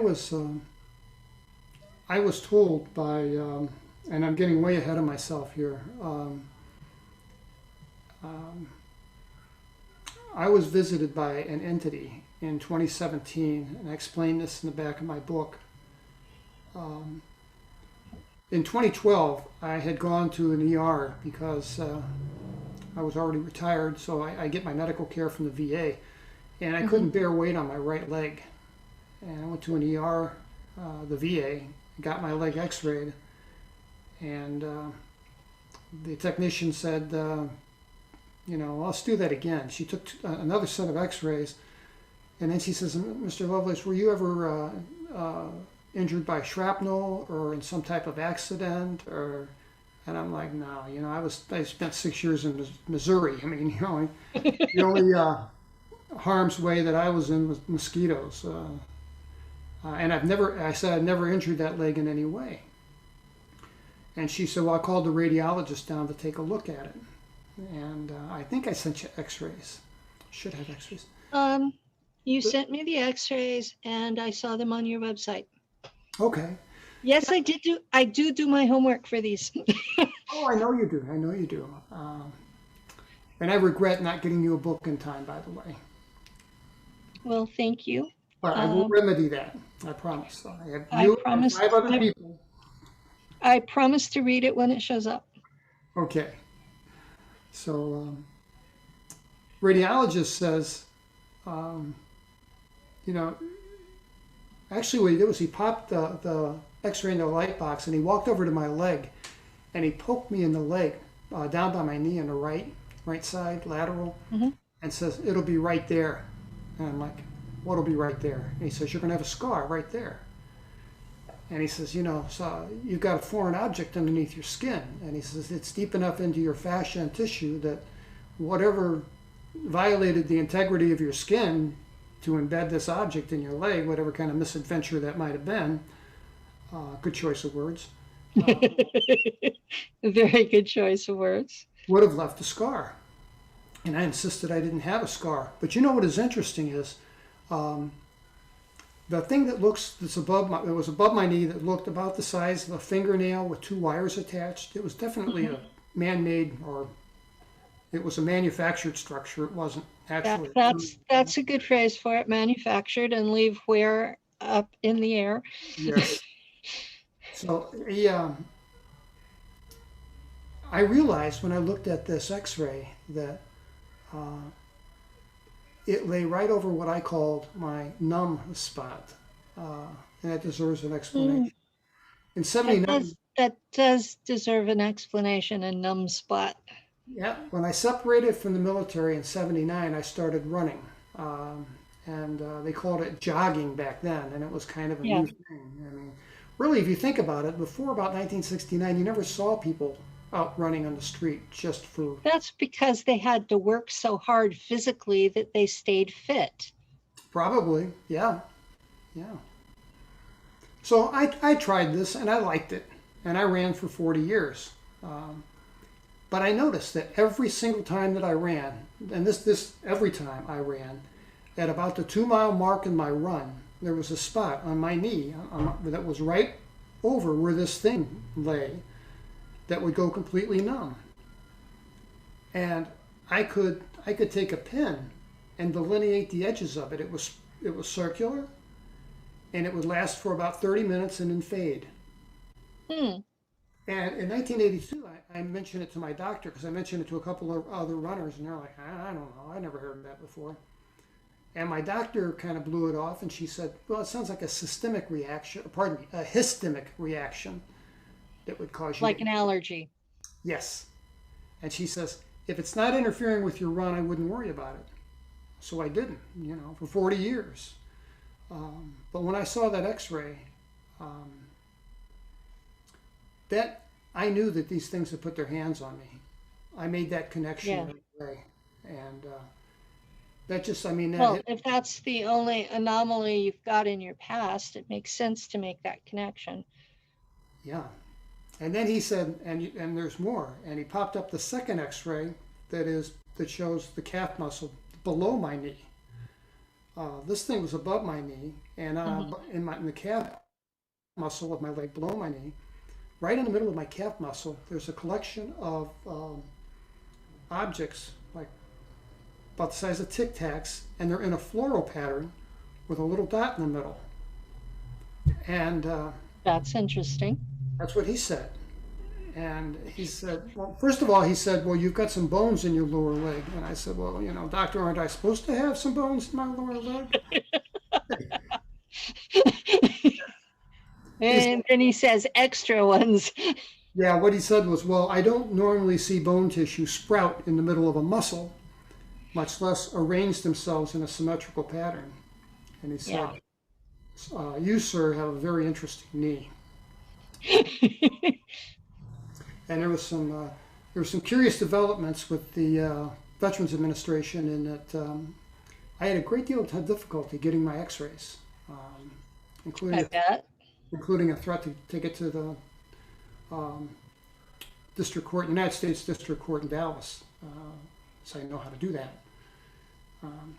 was told by, and I'm getting way ahead of myself here. Um, I was visited by an entity in 2017, and I explained this in the back of my book. Um, in 2012, I had gone to an ER because I was already retired, so I get my medical care from the VA, and I couldn't Mm-hmm. bear weight on my right leg. And I went to an ER, the VA, got my leg x-rayed, and the technician said, let's do that again. She took another set of x-rays, and then she says, Mr. Lovelace, were you ever injured by shrapnel or in some type of accident? Or And I'm like, no, I spent 6 years in Missouri. I mean, the only harm's way that I was in was mosquitoes. And I said I'd never injured that leg in any way. And she said, well, I called the radiologist down to take a look at it. And I think I sent you x-rays. Should have x-rays. You sent me the x-rays and I saw them on your website. Okay. Yes, I do my homework for these. Oh, I know you do. I know you do. And I regret not getting you a book in time, by the way. Well, thank you. But I will remedy that. I promise. I have you and 5 other people. I promise to read it when it shows up. Okay. So, radiologist says, actually what he did was he popped the x-ray in the light box and he walked over to my leg and he poked me in the leg, down by my knee on the right side, lateral, and says, it'll be right there. And I'm like, what'll be right there? And he says, you're going to have a scar right there. And he says, so you've got a foreign object underneath your skin. And he says, it's deep enough into your fascia and tissue that whatever violated the integrity of your skin to embed this object in your leg, whatever kind of misadventure that might have been, good choice of words. A very good choice of words. Would have left a scar. And I insisted I didn't have a scar. But you know what is interesting is, the thing that was above my knee that looked about the size of a fingernail with 2 wires attached. It was definitely a man-made, or it was a manufactured structure. It wasn't actually. That's a good phrase for it. Manufactured and leave where up in the air. Yes. So I realized when I looked at this X-ray that it lay right over what I called my numb spot, and that deserves an explanation. In '79, that does deserve an explanation. A numb spot. Yeah, when I separated from the military in '79, I started running, and they called it jogging back then, and it was kind of a new thing. I mean, really, if you think about it, before about 1969, you never saw people out running on the street just for. That's because they had to work so hard physically that they stayed fit. Probably, yeah. So I tried this and I liked it, and I ran for 40 years. But I noticed that every single time that I ran, and this every time I ran, at about the 2-mile mark in my run, there was a spot on my knee that was right over where this thing lay that would go completely numb. And I could take a pin and delineate the edges of it. It was circular, and it would last for about 30 minutes and then fade. And in 1982, I mentioned it to my doctor because I mentioned it to a couple of other runners, and they're like, I don't know, I never heard of that before. And my doctor kind of blew it off, and she said, well, it sounds like a histamic reaction that would cause you. Like an allergy. Yes. And she says, if it's not interfering with your run, I wouldn't worry about it. So I didn't, for 40 years. But when I saw that X-ray, that I knew that these things had put their hands on me. I made that connection right away. And that just, if that's the only anomaly you've got in your past, it makes sense to make that connection. Yeah. And then he said, and there's more. And he popped up the second X-ray that shows the calf muscle below my knee. This thing was above my knee, and in the calf muscle of my leg below my knee, right in the middle of my calf muscle, there's a collection of objects like about the size of Tic Tacs, and they're in a floral pattern with a little dot in the middle. And that's interesting. That's what he said. And he said, well, first of all, he said, well, you've got some bones in your lower leg. And I said, well, doctor, aren't I supposed to have some bones in my lower leg? And then he says extra ones. Yeah, what he said was, well, I don't normally see bone tissue sprout in the middle of a muscle, much less arrange themselves in a symmetrical pattern. And he said, you, sir, have a very interesting knee. and there were some curious developments with the Veterans Administration in that I had a great deal of difficulty getting my X-rays, including I bet. including a threat to take it to the um, district court, United States District Court in Dallas, so I know how to do that. Um,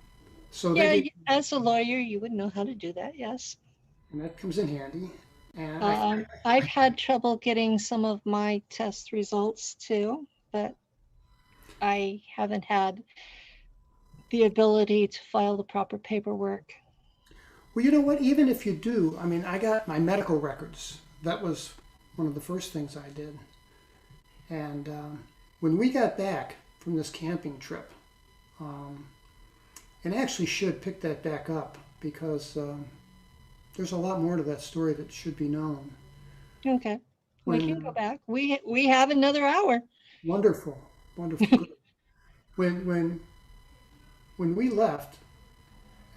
so Yeah, they gave, as a lawyer, you would know how to do that. Yes. and that comes in handy. And I've had trouble getting some of my test results too, but I haven't had the ability to file the proper paperwork. well, you know what? Even if you do, I mean, I got my medical records. That was one of the first things I did. And when we got back from this camping trip, um, and I actually should pick that back up because there's a lot more to that story that should be known. Okay, we When can go back. We have another hour. wonderful, wonderful. Good. When when we left,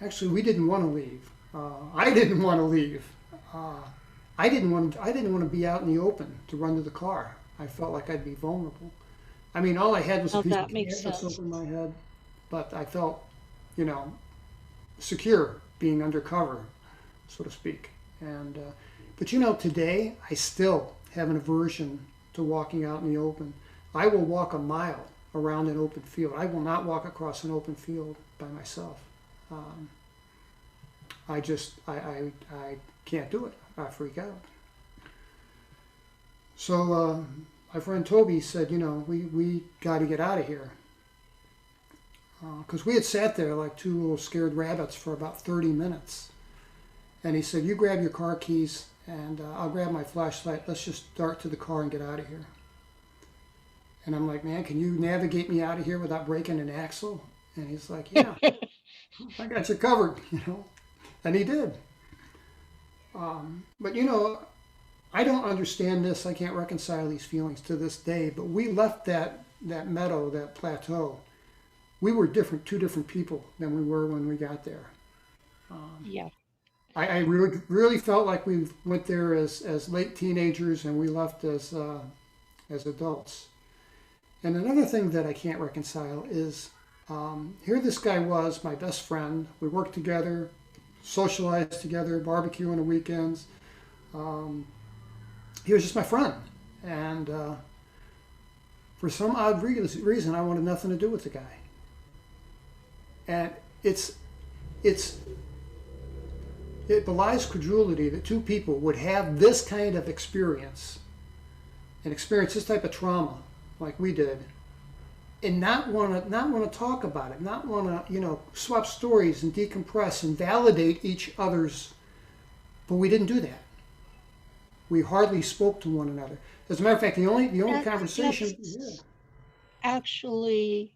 actually, we didn't want to leave. I didn't want to leave. Uh, I didn't want to be out in the open to run to the car. I felt like I'd be vulnerable. I mean, all I had was a Oh, piece of that makes canvas sense. over my head, but I felt, you know, secure being undercover, so to speak. And but you know, today I still have an aversion to walking out in the open. I will walk a mile around an open field. I will not walk across an open field by myself. Um, I can't do it. I freak out. So my friend Toby said, you know, we got to get out of here. Because we had sat there like two little scared rabbits for about 30 minutes. And he said, you grab your car keys and I'll grab my flashlight. Let's just dart to the car and get out of here. And I'm like, man, can you navigate me out of here without breaking an axle? And he's like, yeah, I got you covered, you know. And he did. But you know, I don't understand this. I can't reconcile these feelings to this day. But we left that meadow, that plateau. We were two different people than we were when we got there. Yeah. I really felt like we went there as late teenagers and we left as adults. And another thing that I can't reconcile is here this guy was, my best friend. We worked together, socialized together, barbecue on the weekends. He was just my friend. And for some odd reason, I wanted nothing to do with the guy. And it belies credulity that two people would have this kind of experience and experience this type of trauma like we did and not want to talk about it, not want to swap stories and decompress and validate each other's. But we didn't do that. We hardly spoke to one another. As a matter of fact, the only conversation That's actually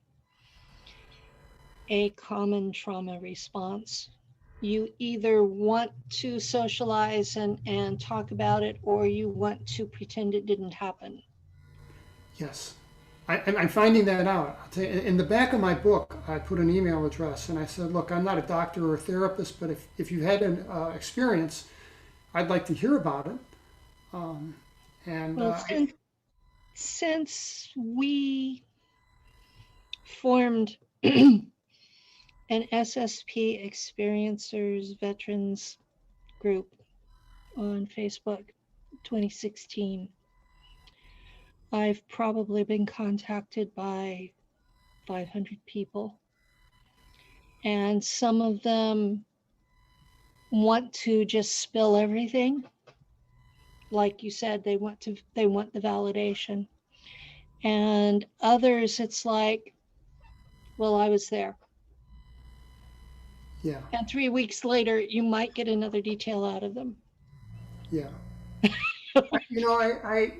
a common trauma response. You either want to socialize and talk about it, or you want to pretend it didn't happen. yes. I'm finding that out. I'll tell you, in the back of my book, I put an email address and I said, look, I'm not a doctor or a therapist, but if you've had an experience, I'd like to hear about it. And Well, since we formed an SSP experiencers veterans group on Facebook 2016, I've probably been contacted by 500 people, and some of them want to just spill everything. Like you said, they want the validation. And others, it's like, well, I was there. yeah, And 3 weeks later, you might get another detail out of them. yeah. You know,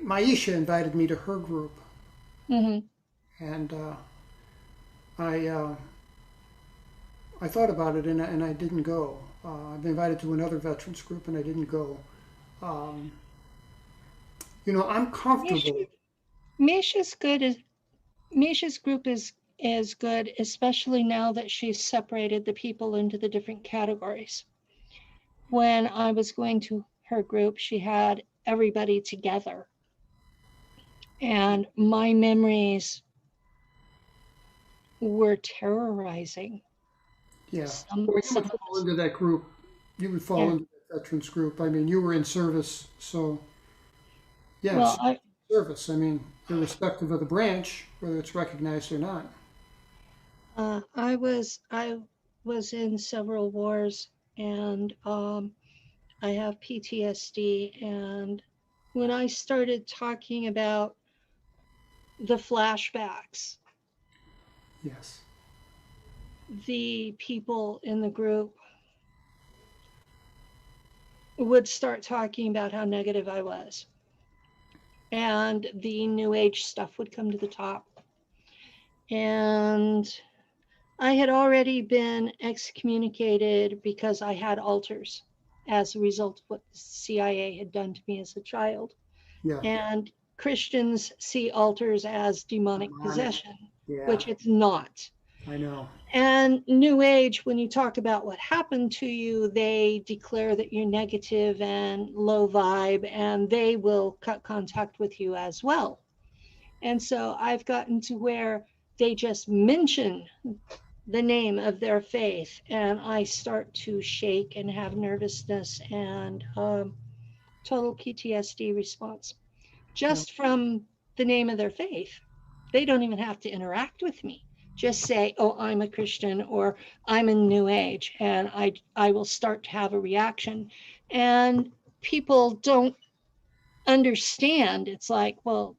Maisha invited me to her group, Mm-hmm. and I I thought about it and I didn't go. I've been invited to another veterans group and I didn't go. Um, you know, I'm comfortable. Misha's group is good, especially now that she's separated the people into the different categories. When I was going to her group, she had everybody together. And my memories were terrorizing. Yeah. Some, Well, you some would of fall us, into that group. You would fall yeah. into the veterans group. I mean, you were in service, so Well, yes, service. I mean, irrespective of the branch, whether it's recognized or not. I was in several wars, and I have PTSD. And when I started talking about the flashbacks, Yes. the people in the group would start talking about how negative I was, and the new age stuff would come to the top. And I had already been excommunicated because I had altars as a result of what the CIA had done to me as a child. Yeah. And Christians see altars as demonic Demonic. possession, Yeah. which it's not. I know. And New Age, when you talk about what happened to you, they declare that you're negative and low vibe, and they will cut contact with you as well. And so I've gotten to where they just mention the name of their faith, and I start to shake and have nervousness and total PTSD response Yeah. just from the name of their faith. They don't even have to interact with me. Just say, "Oh, I'm a Christian," or "I'm in New Age," and I will start to have a reaction. And people don't understand. It's like, well,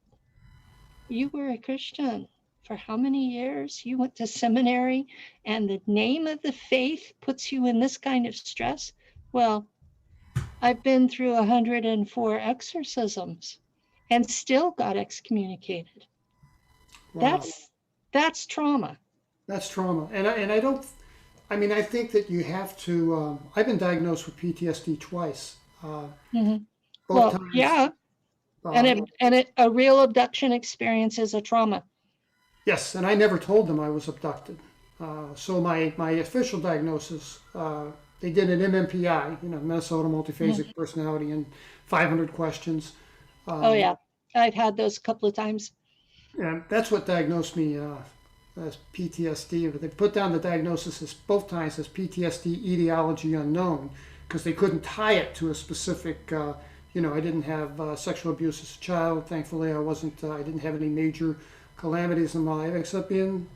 you were a Christian for how many years? You went to seminary, and the name of the faith puts you in this kind of stress? Well, I've been through 104 exorcisms and still got excommunicated. Wow. That's trauma. That's trauma. And I don't. I mean, I think that you have to. I've been diagnosed with PTSD twice. Hmm. Both Well, times. yeah, and Uh, a real abduction experience is a trauma. yes, and I never told them I was abducted. So my official diagnosis, they did an MMPI, Minnesota Multiphasic Mhm. Personality, and 500 questions. Oh Um, yeah, I've had those a couple of times. and that's what diagnosed me as PTSD. But they put down the diagnosis as both times as PTSD etiology unknown because they couldn't tie it to a specific. I didn't have sexual abuse as a child. Thankfully, I wasn't. I didn't have any major calamities in my life except being,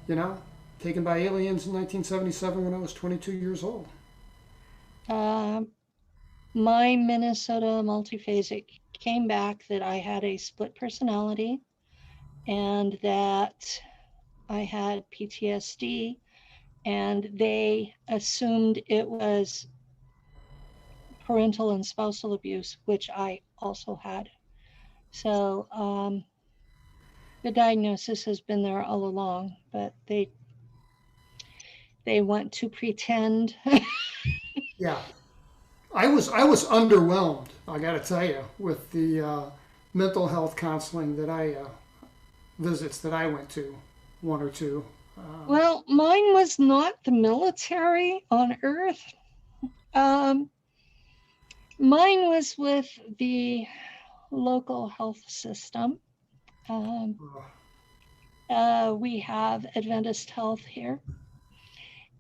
you know, taken by aliens in 1977 when I was 22 years old. Um, my Minnesota multiphasic came back that I had a split personality and that I had PTSD, and they assumed it was parental and spousal abuse, which I also had. So the diagnosis has been there all along, but they want to pretend. Yeah, I was underwhelmed. I got to tell you with the mental health counseling that I visits that I went to, one or two. Well, mine was not the military on Earth. Um, Mine was with the local health system. Um, Uh, we have Adventist Health here,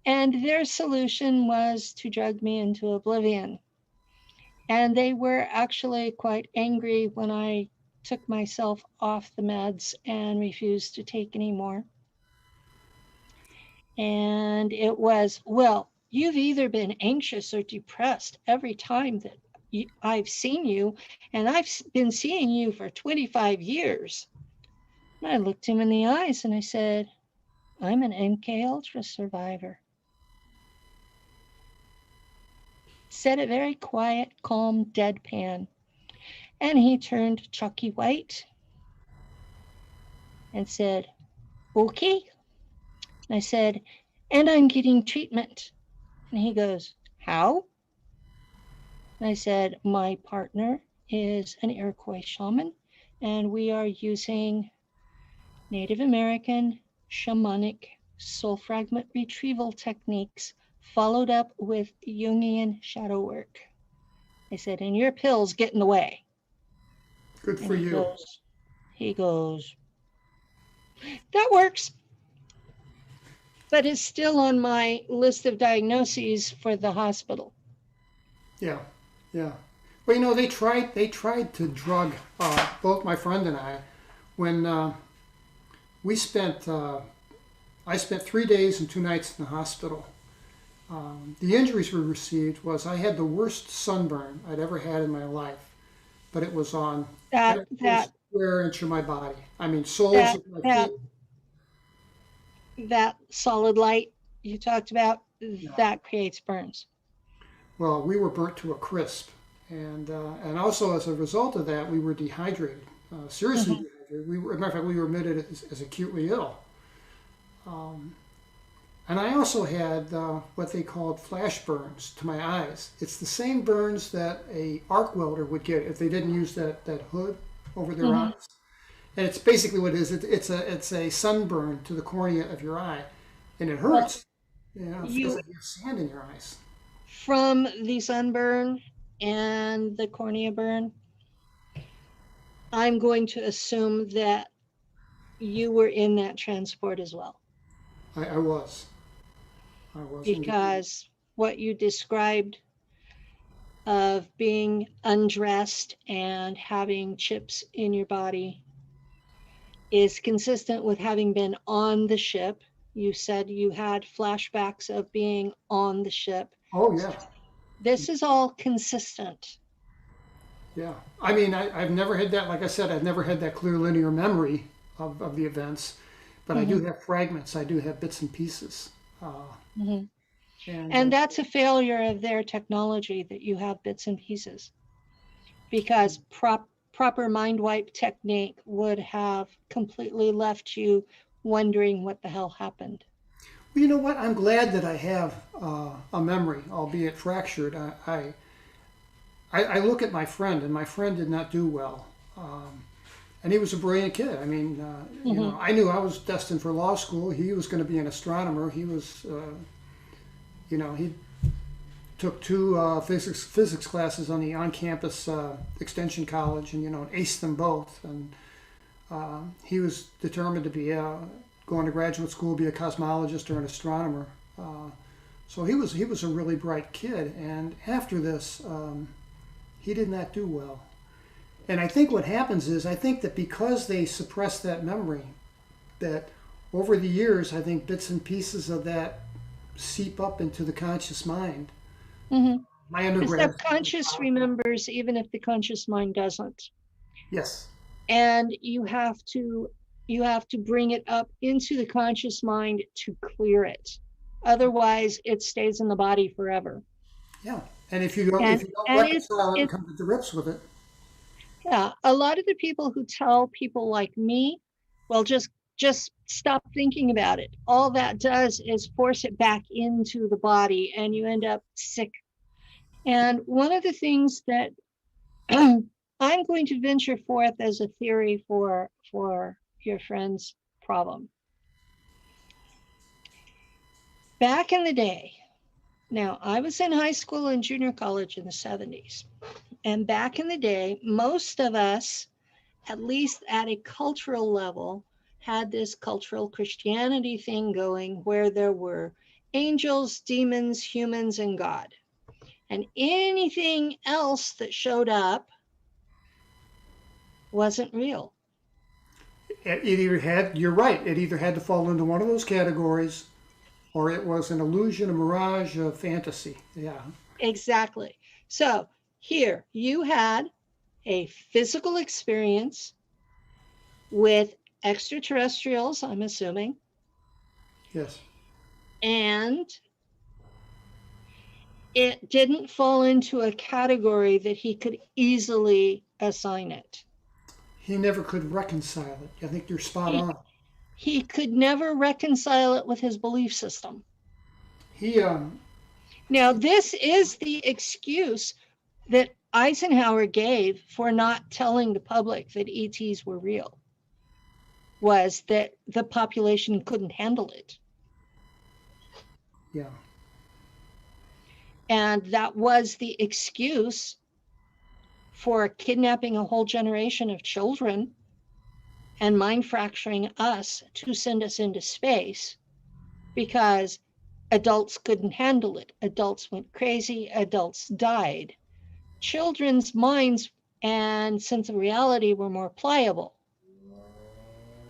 and their solution was to drug me into oblivion. And they were actually quite angry when I took myself off the meds and refused to take any more. And it was, well, you've either been anxious or depressed every time that I've seen you, and I've been seeing you for 25 years. And I looked him in the eyes and I said, I'm an MK Ultra survivor. Said it very quiet, calm, deadpan. And he turned chalky white and said, okay. And I said, and I'm getting treatment. And he goes, how? And I said, my partner is an Iroquois shaman, and we are using Native American shamanic soul fragment retrieval techniques followed up with Jungian shadow work. I said, and your pills get in the way. Good And for you. he goes, that works, but it's still on my list of diagnoses for the hospital. Yeah, yeah. Well, they tried to drug both my friend and I when we spent. I spent 3 days and 2 nights in the hospital. The injuries we received was I had the worst sunburn I'd ever had in my life, but it was on That every that square inch of my body. I mean, soles that of my that feet. that solid light you talked about, Yeah. that creates burns. Well, we were burnt to a crisp, and also as a result of that, we were dehydrated, seriously Hmm. dehydrated. As a matter of fact, we were admitted as acutely ill. And I also had what they called flash burns to my eyes. It's the same burns that a arc welder would get if they didn't use that hood over their Hmm. eyes. And it's basically what it is. It's a sunburn to the cornea of your eye, and it Well, hurts. It feels you like you have sand in your eyes. from the sunburn and the cornea burn, I'm going to assume that you were in that transport as well, I was. I was indeed. because what you described of being undressed and having chips in your body is consistent with having been on the ship. You said you had flashbacks of being on the ship. Oh yeah, This is all consistent. yeah. I mean, I've never had that. Like I said, I've never had that clear linear memory of the events, but I do Mhm, have fragments. I do have bits and pieces. Uh, mhm. and And that's a failure of their technology, that you have bits and pieces, because proper mind wipe technique would have completely left you wondering what the hell happened. Well, you know what? I'm glad that I have a memory, albeit fractured. I look at my friend, and my friend did not do well. And he was a brilliant kid. I mean, Hmm. I knew I was destined for law school. He was going to be an astronomer. He took two physics classes on the on-campus extension college, and aced them both. And he was determined to be going to graduate school, be a cosmologist or an astronomer. So he was a really bright kid. And after this, he did not do well. And I think what happens is I think that because they suppress that memory, that over the years, I think bits and pieces of that seep up into the conscious mind. Hmm. My The undergrad, subconscious remembers even if the conscious mind doesn't. yes, And you have to bring it up into the conscious mind to clear it. Otherwise, it stays in the body forever. yeah. And if you don't And reconcile it and it come to grips with it, yeah, a lot of the people who tell people like me, well, just stop thinking about it. All that does is force it back into the body, and you end up sick. And one of the things that I'm going to venture forth as a theory for your friend's problem. Back in the day, now I was in high school and junior college in the 70s. And back in the day, most of us, at least at a cultural level, had this cultural Christianity thing going where there were angels, demons, humans, and God. And anything else that showed up wasn't real. it either had, you're right, it either had to fall into one of those categories or it was an illusion, a mirage, a fantasy. Yeah. Exactly. So here you had a physical experience with extraterrestrials, I'm assuming, Yes. and it didn't fall into a category that he could easily assign it. He never could reconcile it. I think you're spot He, on. he could never reconcile it with his belief system. He Now, this is the excuse that Eisenhower gave for not telling the public that ETs were real, was that the population couldn't handle it. Yeah. And that was the excuse for kidnapping a whole generation of children and mind fracturing us to send us into space because adults couldn't handle it. Adults went crazy, adults died. Children's minds and sense of reality were more pliable.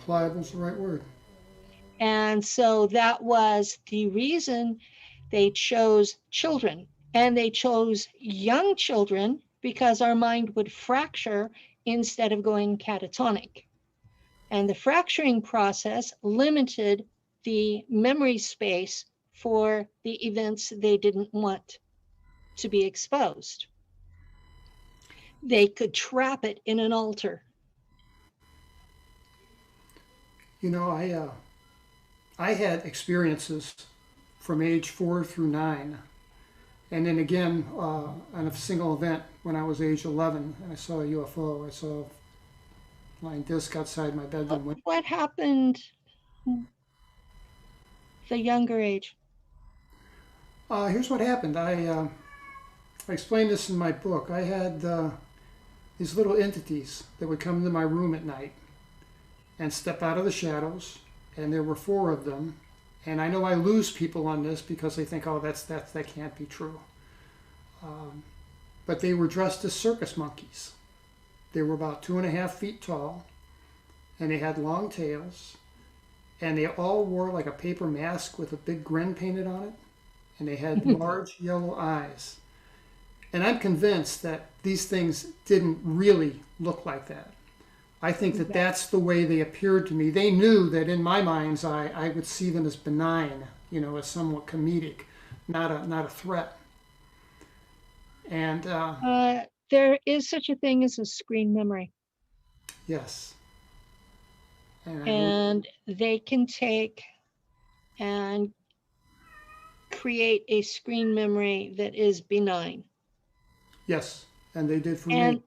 Pliable is the right word. And so that was the reason they chose children. And they chose young children because our mind would fracture instead of going catatonic. And the fracturing process limited the memory space for the events they didn't want to be exposed. They could trap it in an altar. You know, I had experiences from age 4 through 9, and then again on a single event when I was age 11, and I saw a UFO. I saw a flying disc outside my bedroom window. What happened the younger age? Here's what happened. I explained this in my book. I had these little entities that would come into my room at night and step out of the shadows, and there were 4 of them. And I know I lose people on this because they think, oh, that can't be true. But they were dressed as circus monkeys. They were about 2.5 feet tall, and they had long tails, and they all wore like a paper mask with a big grin painted on it, and they had large yellow eyes. And I'm convinced that these things didn't really look like that. I think that that's the way they appeared to me. They knew that in my mind's eye, I would see them as benign, as somewhat comedic, not a threat. And there is such a thing as a screen memory. Yes. And they can take and create a screen memory that is benign. Yes, and they did for me.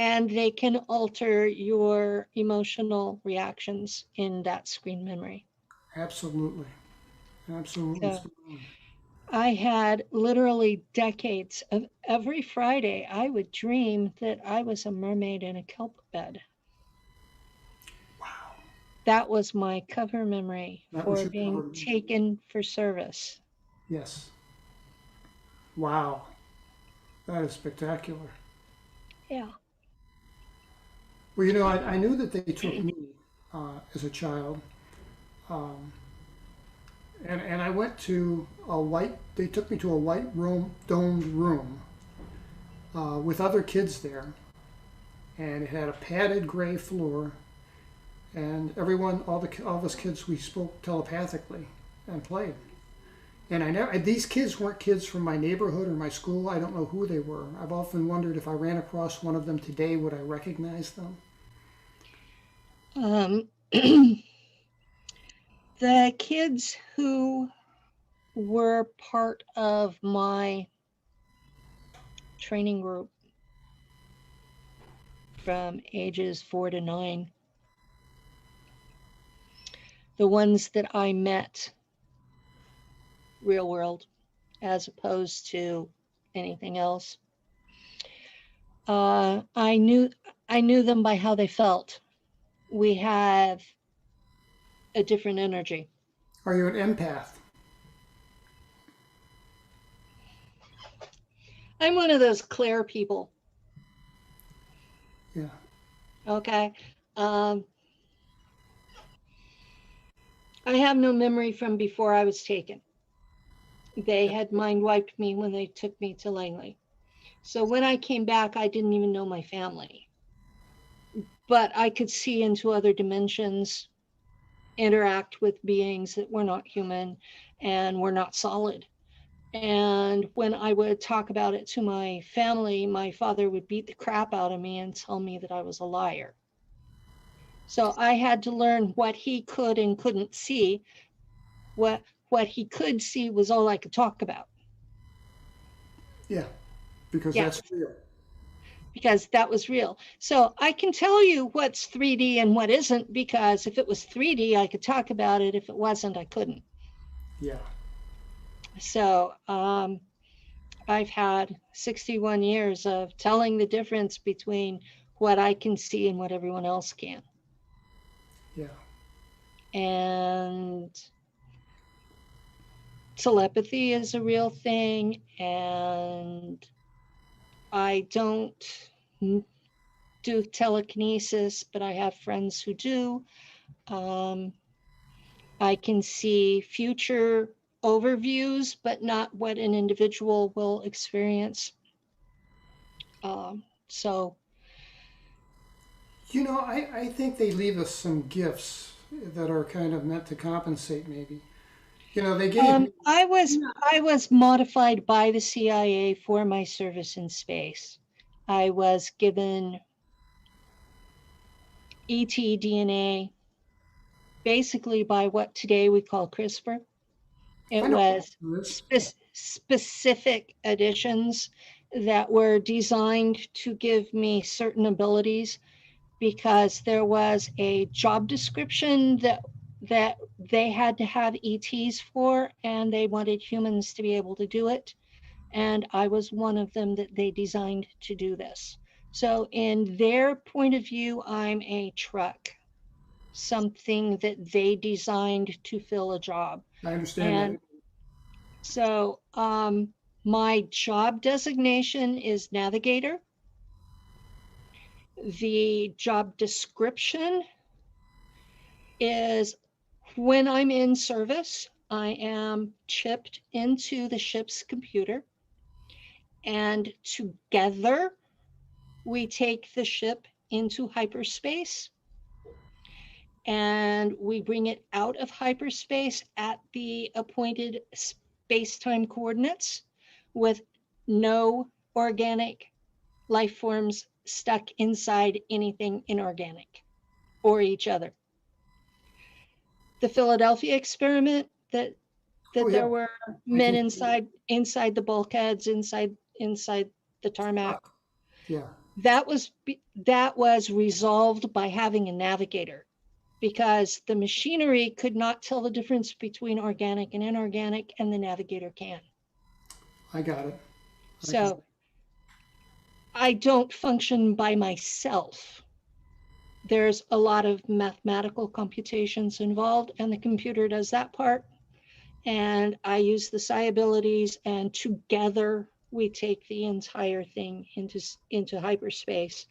And they can alter your emotional reactions in that screen memory. Absolutely. Absolutely. So, I had literally decades of every Friday, I would dream that I was a mermaid in a kelp bed. Wow. That was my cover memory for being taken for service. Yes. Wow. That is spectacular. Yeah. Well, I knew that they took me as a child. And I went to they took me to a white domed room with other kids there. And it had a padded gray floor. And all of us kids, we spoke telepathically and played. And these kids weren't kids from my neighborhood or my school. I don't know who they were. I've often wondered if I ran across one of them today, would I recognize them? The kids who were part of my training group from ages 4 to 9, the ones that I met real world as opposed to anything else, I knew them by how they felt. We have a different energy. Are you an empath? I'm one of those Claire people. Yeah. Okay. I have no memory from before I was taken. They had mind wiped me when they took me to Langley. So when I came back, I didn't even know my family. But I could see into other dimensions, interact with beings that were not human and were not solid. And when I would talk about it to my family, my father would beat the crap out of me and tell me that I was a liar. So I had to learn what he could and couldn't see. What he could see was all I could talk about. Yeah, because that's real. Because that was real. So I can tell you what's 3D and what isn't, because if it was 3D, I could talk about it. If it wasn't, I couldn't. Yeah. So I've had 61 years of telling the difference between what I can see and what everyone else can. Yeah. And telepathy is a real thing. And I don't do telekinesis, but I have friends who do. Um, I can see future overviews, but not what an individual will experience. So I think they leave us some gifts that are kind of meant to compensate, maybe. They gave me. I was modified by the CIA for my service in space. I was given ET DNA basically by what today we call CRISPR. It I know was this. specific additions that were designed to give me certain abilities because there was a job description that they had to have ETs for, and they wanted humans to be able to do it. And I was one of them that they designed to do this. So in their point of view, I'm a truck, something that they designed to fill a job. I understand that. And so my job designation is navigator. The job description is when I'm in service, I am chipped into the ship's computer, and together we take the ship into hyperspace and we bring it out of hyperspace at the appointed space-time coordinates with no organic life forms stuck inside anything inorganic or each other. The Philadelphia experiment that Oh yeah. there were men inside the bulkheads, inside the tarmac. Yeah. That was resolved by having a navigator, because the machinery could not tell the difference between organic and inorganic, and the navigator can. I got it. So I don't function by myself. There's a lot of mathematical computations involved, and the computer does that part. And I use the psi abilities, and together we take the entire thing into hyperspace.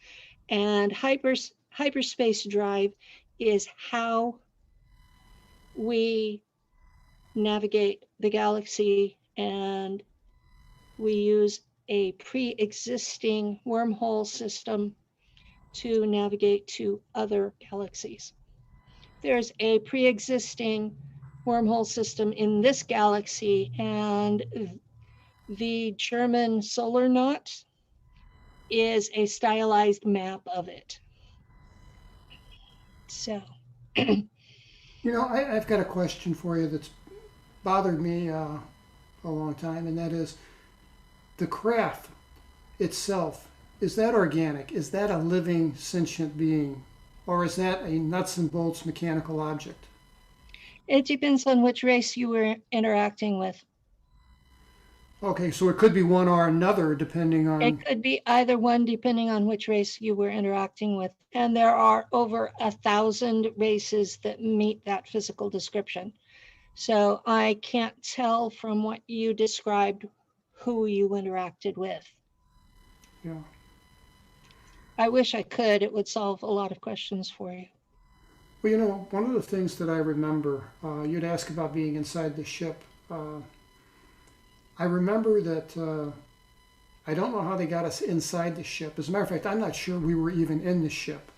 And hyperspace drive is how we navigate the galaxy, and we use a pre-existing wormhole system to navigate to other galaxies. There's a pre-existing wormhole system in this galaxy, and the German solar knot is a stylized map of it. So, I've got a question for you that's bothered me a long time, and that is the craft itself. Is that organic? Is that a living, sentient being? Or is that a nuts and bolts mechanical object? it depends on which race you were interacting with. Okay, so it could be one or another depending It on. could be either one, depending on which race you were interacting with. And there are over 1,000 races that meet that physical description. So I can't tell from what you described who you interacted with. Yeah. I wish I could. It would solve a lot of questions for you. Well, one of the things that I remember, you'd ask about being inside the ship. I remember that I don't know how they got us inside the ship. As a matter of fact, I'm not sure we were even in the ship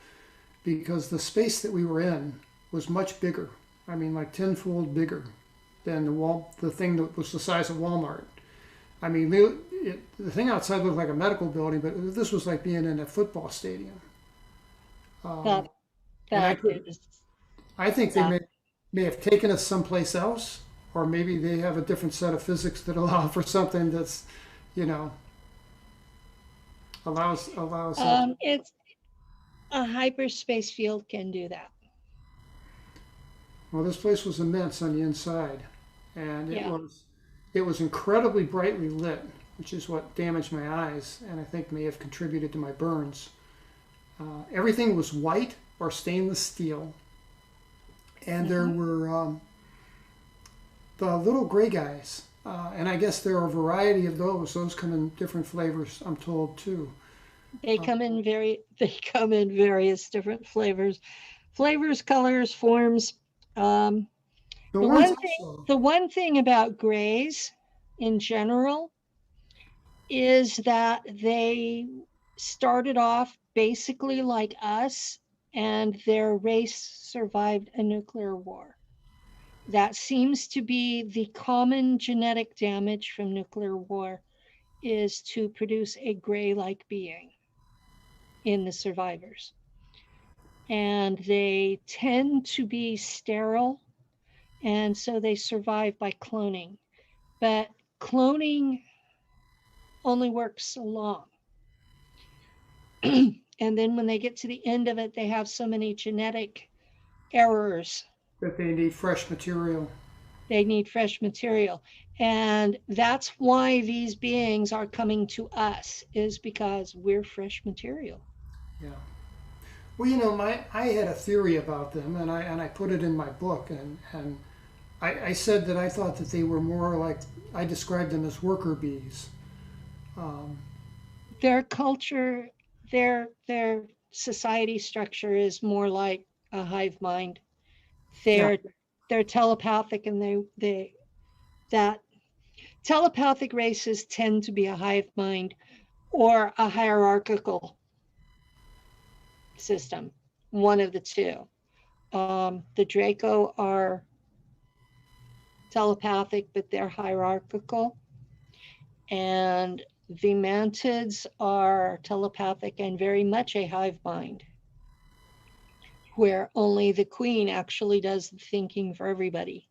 because the space that we were in was much bigger. I mean, like tenfold bigger than the thing that was the size of Walmart. I mean, the thing outside looked like a medical building, but this was like being in a football stadium. That And that is I think they that. may have taken us someplace else, or maybe they have a different set of physics that allow for something that's, you know, allows that. It's a hyperspace field can do that. Well, this place was immense on the inside, and Yeah. it was incredibly brightly lit. which is what damaged my eyes and I think may have contributed to my burns. Everything was white or stainless steel, and there were the little gray guys, and I guess there are a variety of those. Those come in different flavors, I'm told too. They come in various different flavors, colors, forms. Um, The the ones one I thing, saw, the one thing about grays in general is that they started off basically like us, and their race survived a nuclear war. That seems to be the common genetic damage from nuclear war, is to produce a gray-like being in the survivors. And they tend to be sterile, and so they survive by cloning. But cloning only works so long. And then when they get to the end of it, they have so many genetic errors. that they need fresh material. They need fresh material. And that's why these beings are coming to us, is because we're fresh material. Yeah. Well, I had a theory about them, and I put it in my book, and I said that I thought that they were more like, I described them as worker bees. Um, Their culture, their society structure is more like a hive mind. yeah, They're telepathic, and they that telepathic races tend to be a hive mind or a hierarchical system, one of the two. The Draco are telepathic, but they're hierarchical. And the Mantids are telepathic and very much a hive mind, where only the queen actually does the thinking for everybody.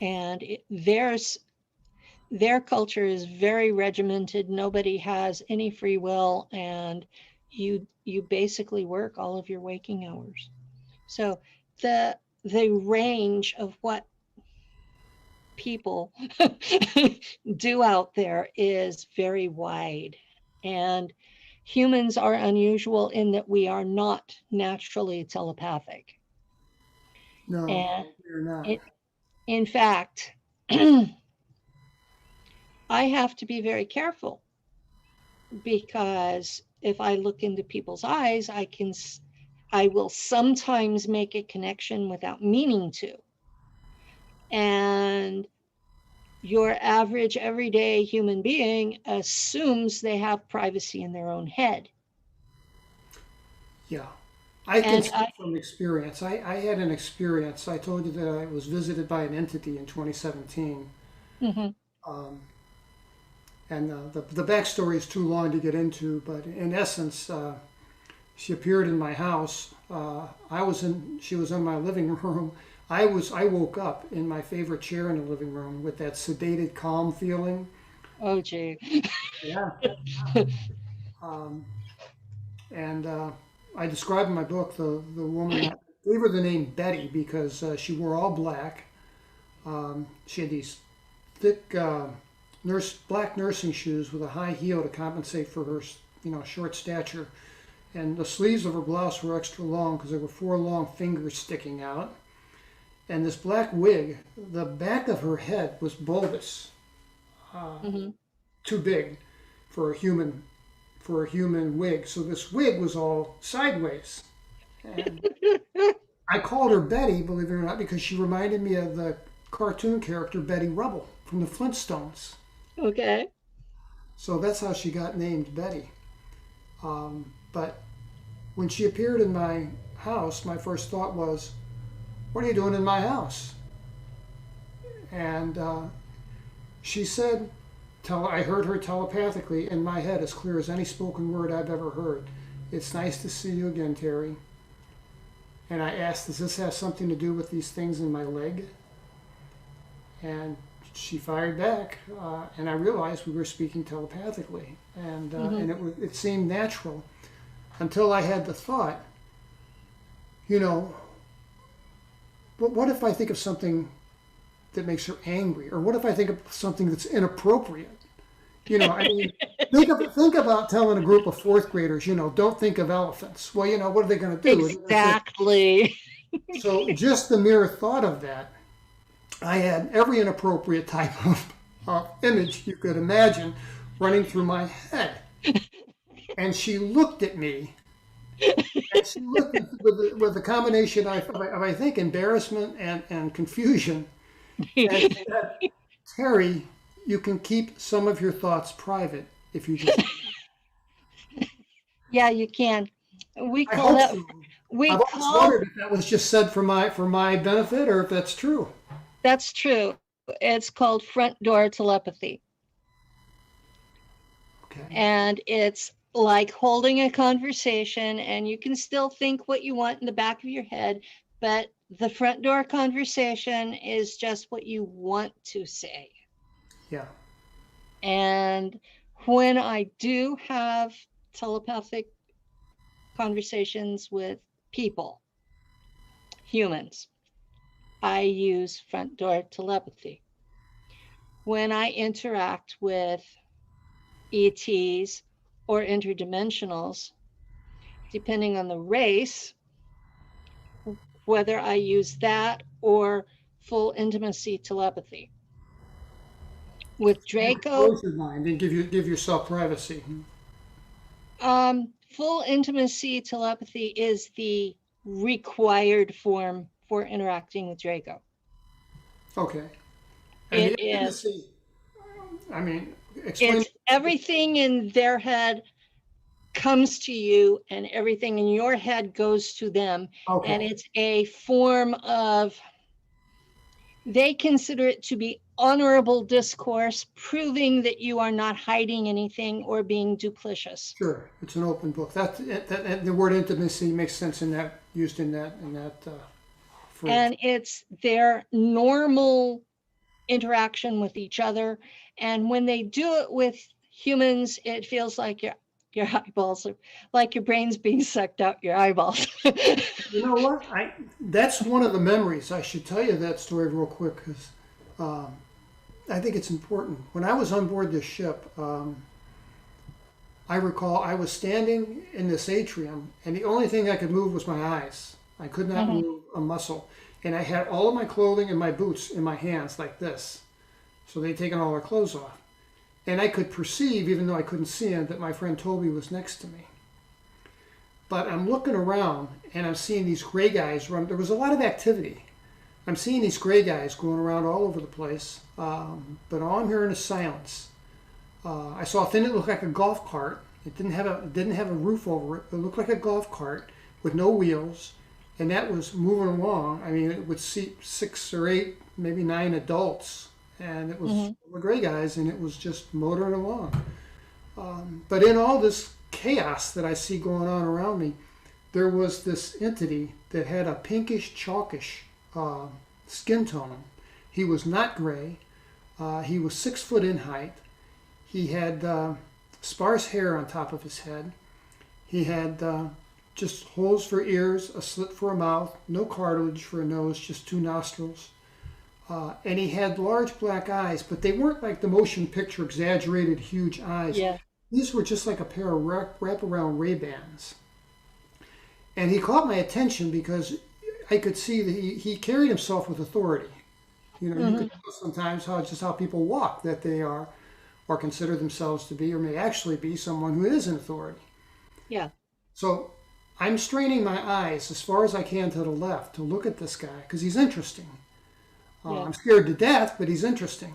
And their culture is very regimented. Nobody has any free will, and you basically work all of your waking hours. So the range of what people do out there is very wide. And humans are unusual in that we are not naturally telepathic. no, And they're not. in fact, I have to be very careful, because if I look into people's eyes, I will sometimes make a connection without meaning to. And your average everyday human being assumes they have privacy in their own head. Yeah. I can And speak from experience. I had an experience. I told you that I was visited by an entity in 2017. Mhm. Um, and the backstory is too long to get into, but in essence, she appeared in my house. She was in my living room. I woke up in my favorite chair in the living room with that sedated, calm feeling. Oh, gee. Yeah. Um, and I describe in my book the woman. I gave her the name Betty because she wore all black. She had these thick black nursing shoes with a high heel to compensate for her short stature, and the sleeves of her blouse were extra long because there were four long fingers sticking out. And this black wig, the back of her head was bulbous, Mhm. too big for a human wig. So this wig was all sideways. And I called her Betty, believe it or not, because she reminded me of the cartoon character Betty Rubble from the Flintstones. Okay. So that's how she got named Betty. But when she appeared in my house, my first thought was, "What are you doing in my house?" And she said, I heard her telepathically in my head, as clear as any spoken word I've ever heard. "It's nice to see you again, Terry." And I asked, "Does this have something to do with these things in my leg?" And she fired back, and I realized we were speaking telepathically, and it seemed natural, until I had the thought, you know, what if I think of something that makes her angry? Or what if I think of something that's inappropriate? I mean, think about telling a group of fourth graders, don't think of elephants. Well, what are they going to do? Exactly. So just the mere thought of that, I had every inappropriate type of image you could imagine running through my head. And she looked at me, and she looked with a combination of, I think, embarrassment and confusion. And she said, Terry, you can keep some of your thoughts private if you just. Yeah, you can. We I call hope that. so. We I've always call wondered if that was just said for my benefit or if that's true. that's true. It's called front door telepathy. Okay. And it's like holding a conversation, and you can still think what you want in the back of your head, but the front door conversation is just what you want to say. Yeah. And when I do have telepathic conversations with people, humans, I use front door telepathy. When I interact with ETs or interdimensionals, depending on the race, whether I use that or full intimacy telepathy. With Draco, Close your mind and give yourself privacy. full intimacy telepathy is the required form for interacting with Draco. Okay. And It the is. intimacy, I mean, explain. It's everything in their head comes to you, and everything in your head goes to them. Okay. And it's a form of, they consider it to be honorable discourse, proving that you are not hiding anything or being duplicitous. Sure, it's an open book. That the word intimacy makes sense in that used in that phrase. And it's their normal interaction with each other. And when they do it with humans, it feels like your eyeballs are like your brain's being sucked out your eyeballs. You know what? That's one of the memories. I should tell you that story real quick because I think it's important. When I was on board this ship, I recall I was standing in this atrium, and the only thing I could move was my eyes. I could not move a muscle. And I had all of my clothing and my boots in my hands like this. So they'd taken all their clothes off. And I could perceive, even though I couldn't see him, that my friend Toby was next to me. But I'm looking around, and I'm seeing these gray guys run. There was a lot of activity. I'm seeing these gray guys going around all over the place. But all I'm hearing is silence. I saw a thing that looked like a golf cart. It didn't have a roof over it. It looked like a golf cart with no wheels, and that was moving along. I mean, it would seat 6 or 8, maybe 9 adults, and it was the gray guys, and it was just motoring along. But in all this chaos that I see going on around me, there was this entity that had a pinkish, chalkish skin tone. He was not gray. He was 6 foot in height. He had sparse hair on top of his head. He had just holes for ears, a slit for a mouth, no cartilage for a nose, just 2 nostrils. And he had large black eyes, but they weren't like the motion picture exaggerated huge eyes. Yeah. These were just like a pair of wraparound Ray-Bans. And he caught my attention because I could see that he carried himself with authority. You know, you could tell sometimes how people walk, that they are or consider themselves to be or may actually be someone who is in authority. Yeah. So I'm straining my eyes as far as I can to the left to look at this guy because he's interesting. I'm scared to death, but he's interesting.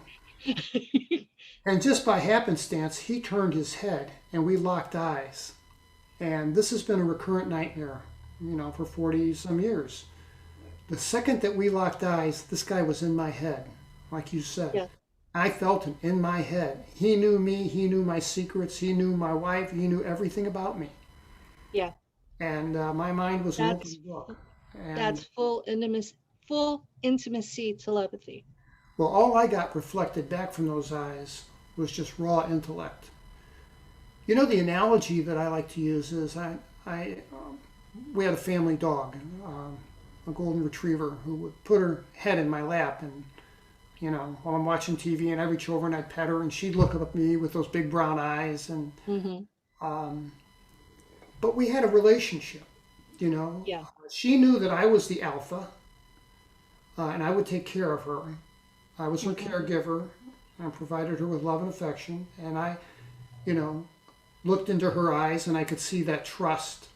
And just by happenstance, he turned his head and we locked eyes. And this has been a recurrent nightmare, for 40 some years. The second that we locked eyes, this guy was in my head, like you said. Yeah. I felt him in my head. He knew me. He knew my secrets. He knew my wife. He knew everything about me. Yeah. And my mind was an open book. And, that's full intimacy telepathy. well, all I got reflected back from those eyes was just raw intellect. You know, the analogy that I like to use is we had a family dog, a golden retriever, who would put her head in my lap and you know, while I'm watching TV, and I'd reach over and I'd pet her, and she'd look up at me with those big brown eyes, and Mm-hmm. um, but we had a relationship, you know. Yeah. She knew that I was the alpha, and I would take care of her. I was her Mm-hmm. caregiver and provided her with love and affection, and I, you know, looked into her eyes and I could see that trust.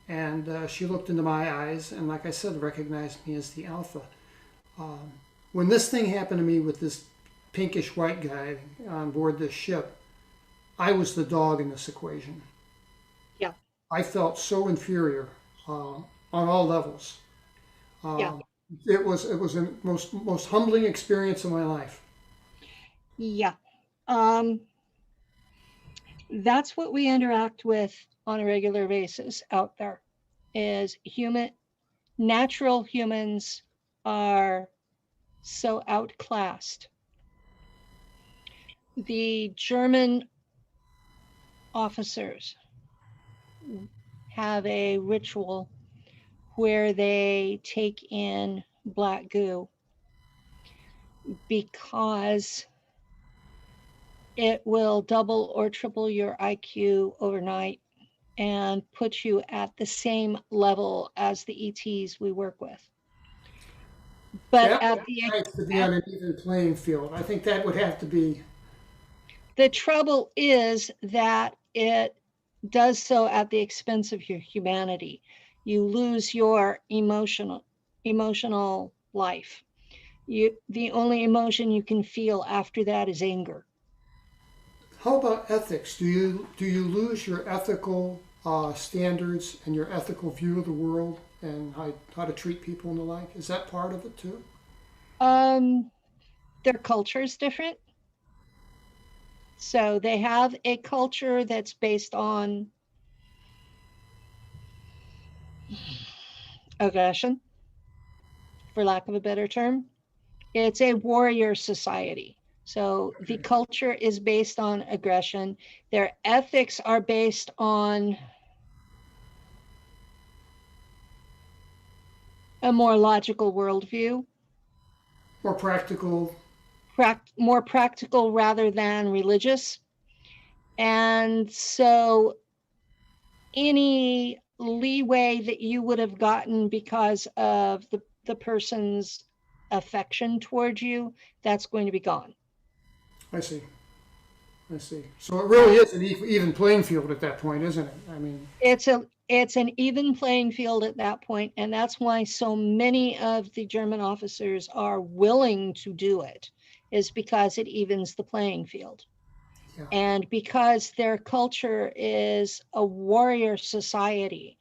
And she looked into my eyes and, like I said, recognized me as the alpha. Um, when this thing happened to me with this pinkish white guy on board this ship, I was the dog in this equation. Yeah. I felt so inferior on all levels. Yeah. Um, it was a most humbling experience of my life. Yeah. Um, that's what we interact with on a regular basis out there is natural humans are so outclassed. The German officers have a ritual where they take in black goo because it will double or triple your IQ overnight and put you at the same level as the ETs we work with. But That would at be nice to be on an even playing field. I think that would have to be. the trouble is that it does so at the expense of your humanity. You lose your emotional life. The only emotion you can feel after that is anger. How about ethics? Do you lose your ethical standards and your ethical view of the world and how to treat people and the like? Is that part of it too? Um, their culture is different. So they have a culture that's based on aggression, for lack of a better term. It's a warrior society. So the Okay. culture is based on aggression. Their ethics are based on a more logical worldview, More practical. more practical rather than religious. And so any leeway that you would have gotten because of the person's affection towards you, that's going to be gone. I see. I see. So it really is an even playing field at that point, isn't it? I mean, It's an even playing field at that point, and that's why so many of the German officers are willing to do it, is because it evens the playing field. yeah. And because their culture is a warrior society.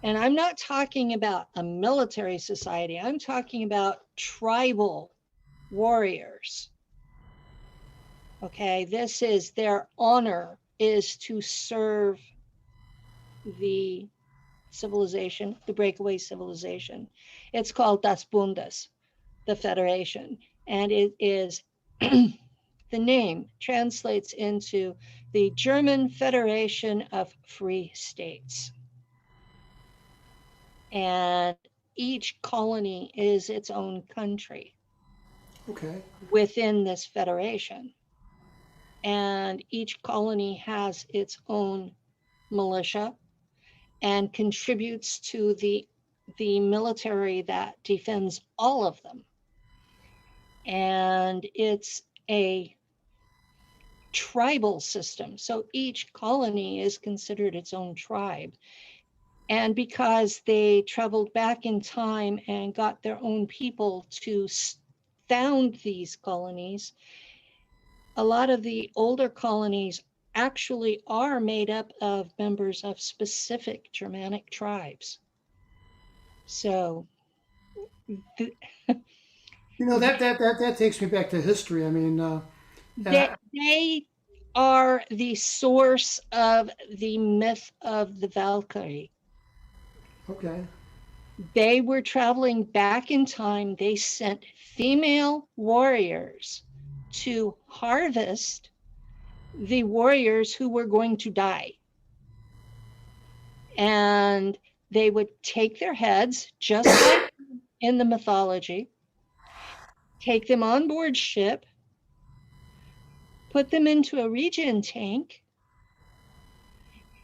And I'm not talking about a military society, I'm talking about tribal warriors. Okay, this is their honor is to serve the civilization, the breakaway civilization. It's called Das Bundes, the Federation, and it is the name translates into the German Federation of Free States. And each colony is its own country Okay. within this federation. And each colony has its own militia and contributes to the military that defends all of them. And it's a tribal system. So each colony is considered its own tribe. And because they traveled back in time and got their own people to found these colonies, a lot of the older colonies actually are made up of members of specific Germanic tribes. So th- You know that takes me back to history. I mean, they are the source of the myth of the Valkyrie. okay. They were traveling back in time. They sent female warriors to harvest the warriors who were going to die. And they would take their heads, just like in the mythology, take them on board ship, put them into a regen tank,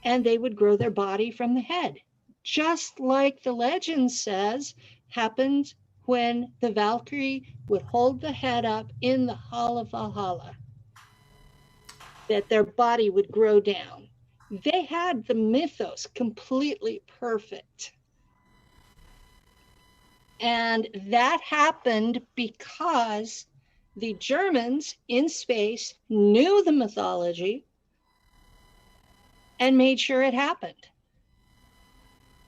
and they would grow their body from the head. Just like the legend says happened when the Valkyrie would hold the head up in the Hall of Valhalla, that their body would grow down. They had the mythos completely perfect. And that happened because the Germans in space knew the mythology and made sure it happened.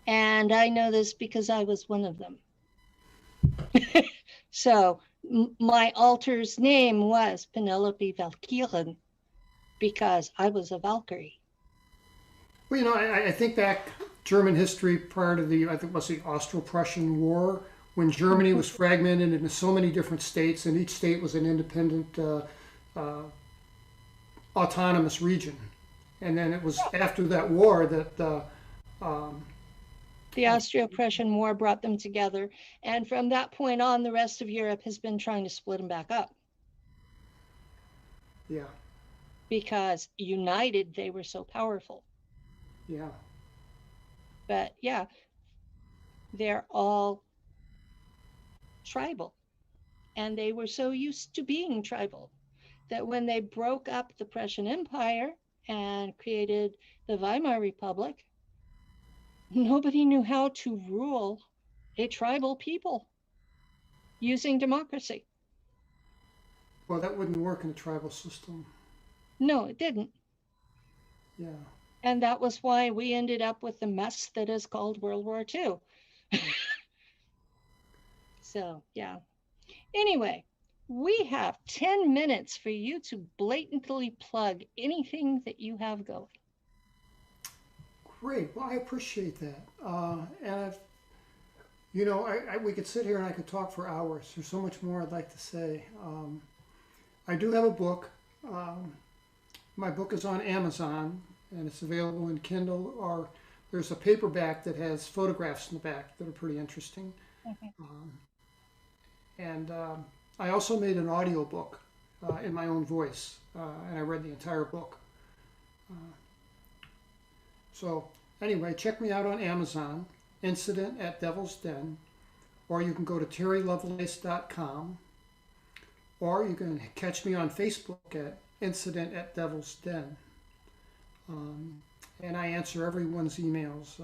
And I know this because I was one of them. So my altar's name was Penelope Valkyren because I was a Valkyrie. Well, you know, I think back German history prior to the, I think it was the Austro-Prussian War, when Germany was fragmented into so many different states, and each state was an independent, autonomous region. And then it was after that war that the Austro-Prussian War brought them together. And from that point on, the rest of Europe has been trying to split them back up. Yeah. Because united, they were so powerful. Yeah. But yeah, they're all tribal. And they were so used to being tribal that when they broke up the Prussian Empire and created the Weimar Republic, nobody knew how to rule a tribal people using democracy. Well, that wouldn't work in a tribal system. No, it didn't. Yeah. And that was why we ended up with the mess that is called World War II. So, yeah. Anyway, we have 10 minutes for you to blatantly plug anything that you have going. Great. Well, I appreciate that. And I've, you know, we could sit here and I could talk for hours. There's so much more I'd like to say. I do have a book. My book is on Amazon and it's available in Kindle, or there's a paperback that has photographs in the back that are pretty interesting. Okay. And I also made an audio book in my own voice, and I read the entire book. So anyway, check me out on Amazon, Incident at Devil's Den, or you can go to terrylovelace.com, or you can catch me on Facebook at Incident at Devil's Den. And I answer everyone's emails.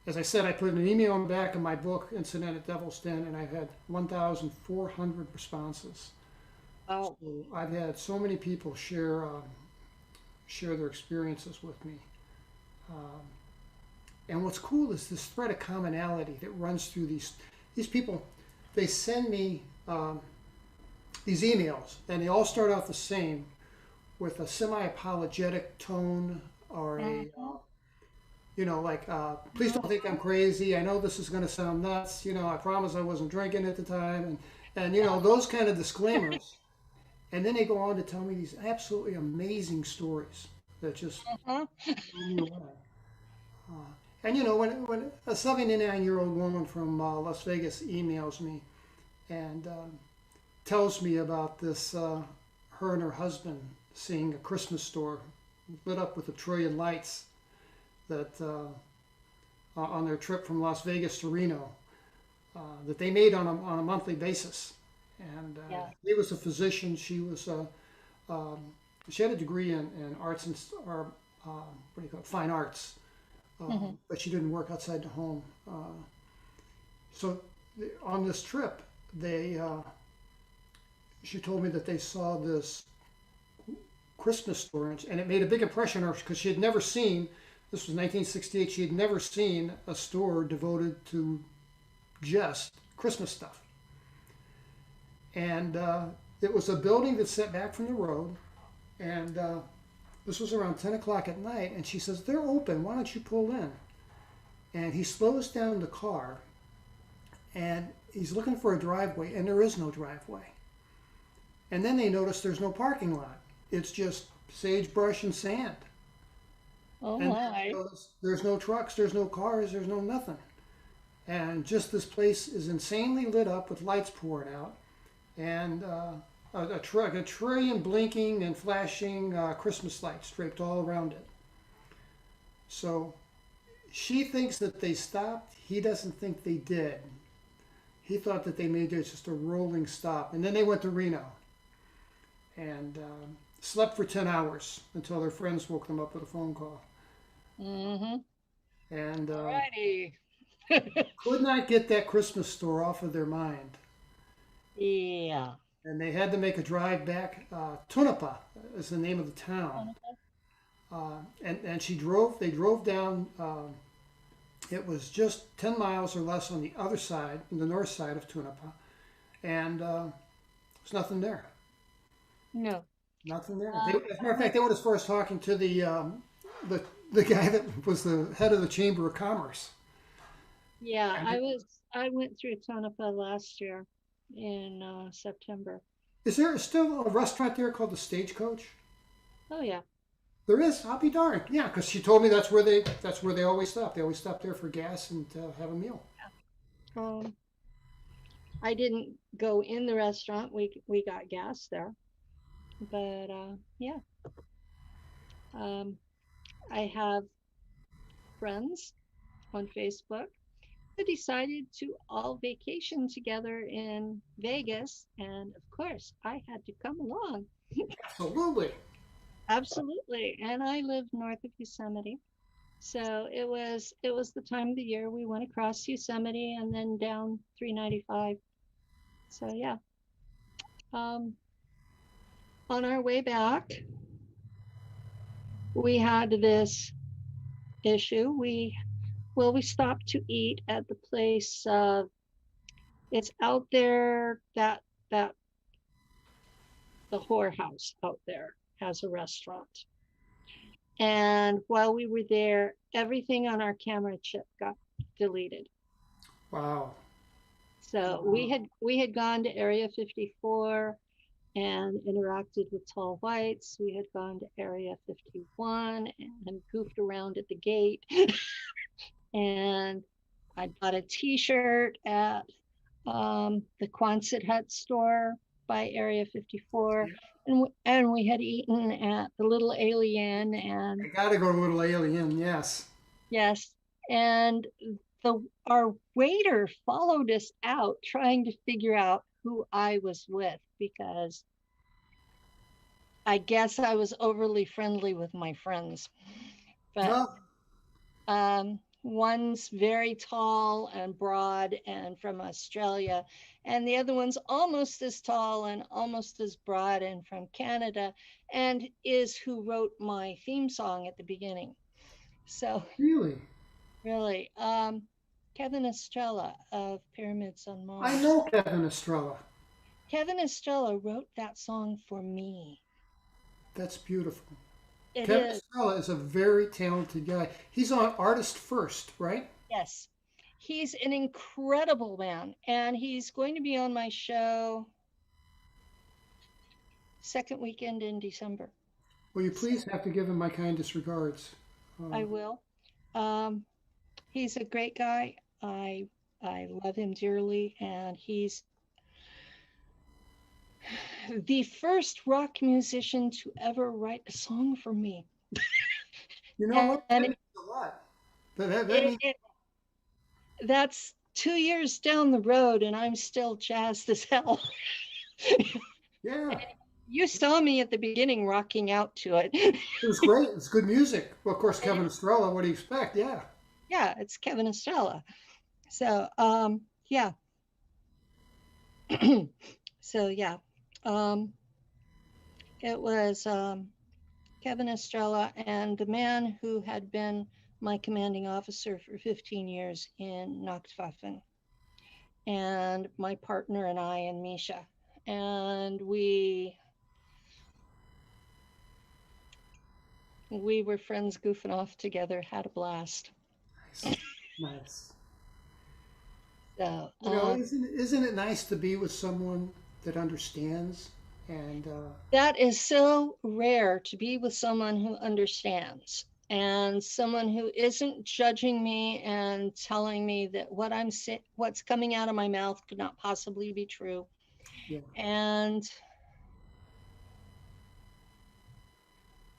As I said, I put an email in the back of my book, Incident at Devil's Den, and I've had 1,400 responses. Oh. So I've had so many people share their experiences with me. And what's cool is this thread of commonality that runs through these people. They send me these emails, and they all start out the same, with a semi-apologetic tone, or a you know, like, please don't think I'm crazy. I know this is going to sound nuts. You know, I promise I wasn't drinking at the time, and you know, those kind of disclaimers. And then they go on to tell me these absolutely amazing stories that just blow me away. And you know, when a 79-year-old woman from Las Vegas emails me and tells me about this, her and her husband seeing a Christmas store lit up with a trillion lights, that on their trip from Las Vegas to Reno, that they made on a monthly basis. And he was a physician. She was she had a degree in arts and or what do you call it, fine arts, but she didn't work outside the home. So on this trip, she told me that they saw this Christmas store, and it made a big impression on her because she had never seen. This was 1968. She had never seen a store devoted to just Christmas stuff. And it was a building that set back from the road. And this was around 10 o'clock at night. And she says, they're open. Why don't you pull in? And he slows down the car. And he's looking for a driveway. And there is no driveway. And then they notice there's no parking lot. It's just sagebrush and sand. Oh and my. There's no trucks, there's no cars, there's no nothing. And just this place is insanely lit up with lights pouring out. and a truck, a trillion blinking and flashing Christmas lights draped all around it. So she thinks that they stopped. He doesn't think they did. He thought that they made it just a rolling stop. And then they went to Reno and slept for 10 hours until their friends woke them up with a phone call. Mm-hmm. And Alrighty. could not get that Christmas store off of their mind. Yeah. And they had to make a drive back. Tonopah is the name of the town. And they drove down. It was just 10 miles or less on the other side, on the north side of Tonopah. And there's nothing there. No. Nothing there. As a matter of fact, they went as far as talking to the guy that was the head of the Chamber of Commerce. Yeah, I went through Tonopah last year in September. Is there still a restaurant there called the Stagecoach? Oh yeah. There is. I'll be darned. Yeah, because she told me that's where they always stop. They always stop there for gas and have a meal. I didn't go in the restaurant. We got gas there, but yeah. I have friends on Facebook who decided to all vacation together in Vegas, and of course, I had to come along. Absolutely. Absolutely. And I live north of Yosemite. So it was the time of the year we went across Yosemite and then down 395. So yeah. On our way back, we had this issue. We stopped to eat at the place. It's out there that the whorehouse out there has a restaurant. And while we were there, everything on our camera chip got deleted. Wow. So we had gone to Area 54 and interacted with tall whites. We had gone to Area 51 and goofed around at the gate. And I bought a T-shirt at the Quonset Hut store by Area 54. And we had eaten at the Little Alien, and I gotta go to Little Alien. Yes. yes, and our waiter followed us out trying to figure out who I was with, because I guess I was overly friendly with my friends. But one's very tall and broad and from Australia, and the other one's almost as tall and almost as broad and from Canada, and is who wrote my theme song at the beginning. So really, Kevin Estrella of Pyramids on Mars. I know Kevin Estrella. Kevin Estrella wrote that song for me. That's beautiful. Kevin Estrella is a very talented guy. He's on Artist First, right? Yes. He's an incredible man, and he's going to be on my show second weekend in December. Will you please have to give him my kindest regards? I will. He's a great guy. I love him dearly, and he's the first rock musician to ever write a song for me. You know what? That means a lot. That's 2 years down the road, and I'm still jazzed as hell. Yeah. You saw me at the beginning rocking out to it. It was great. It's good music. Well, of course, Kevin Estrella, what do you expect? Yeah. Yeah, it's Kevin Estrella. So, yeah. So, yeah. It was Kevin Estrella and the man who had been my commanding officer for 15 years in Nacht Waffen, and my partner and I and Misha. And we were friends goofing off together, had a blast. Nice. Nice. So, isn't it nice to be with someone that understands? And that is so rare, to be with someone who understands, and someone who isn't judging me and telling me that what's coming out of my mouth could not possibly be true. Yeah. And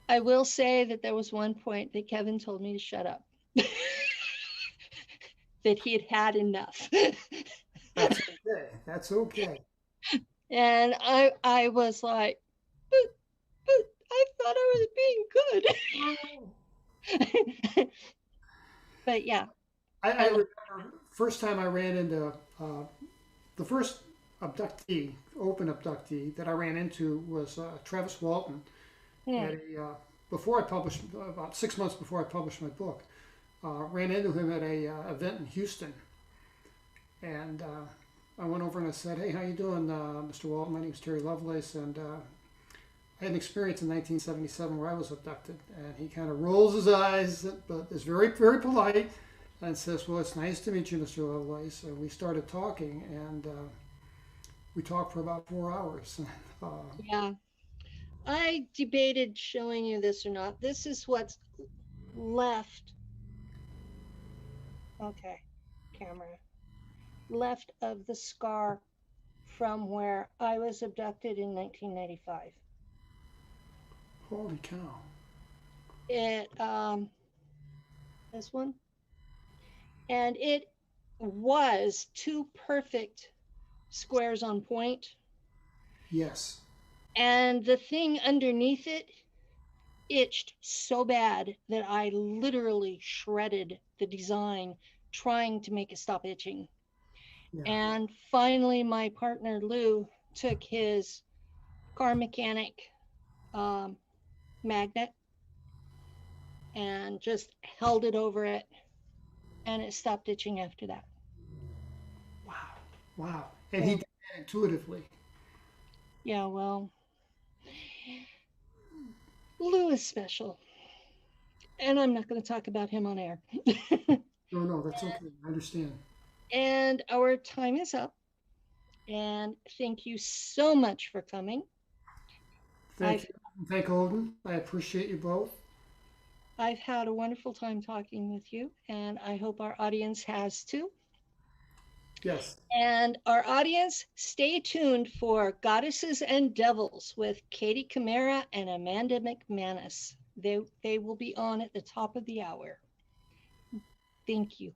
I will say that there was one point that Kevin told me to shut up, that he had had enough. That's okay. That's okay. And I was like, but I thought I Oh. was being good. But yeah, I and remember first time I ran into the first abductee, open abductee that I ran into was Travis Walton yeah, at a before I published about 6 months before I published my book. Ran into him at a event in Houston, and I went over and I said, "Hey, how you doing, Mr. Walton? My name is Terry Lovelace, and I had an experience in 1977 where I was abducted." And he kind of rolls his eyes, but is very, very polite, and says, "Well, it's nice to meet you, Mr. Lovelace." And we started talking, and we talked for about 4 hours. uh, yeah. I debated showing you this or not. This is what's left. Okay, camera. Left of the scar from where I was abducted in 1995. Holy cow! It this one, and it was two perfect squares on point, Yes. and the thing underneath it itched so bad that I literally shredded the design trying to make it stop itching. Yeah. And finally, my partner Lou took his car mechanic um, magnet and just held it over it, and it stopped itching after that. Wow. Wow. And he So, did that intuitively. yeah, well, Lou is special, and I'm not going to talk about him on air. No, no, that's okay. I understand. And our time is up. And thank you so much for coming. Thank I've you. Thank Odin. I appreciate you both. I've had a wonderful time talking with you, and I hope our audience has too. Yes. And our audience, stay tuned for Goddesses and Devils with Katie Camara and Amanda McManus. They will be on at the top of the hour. Thank you.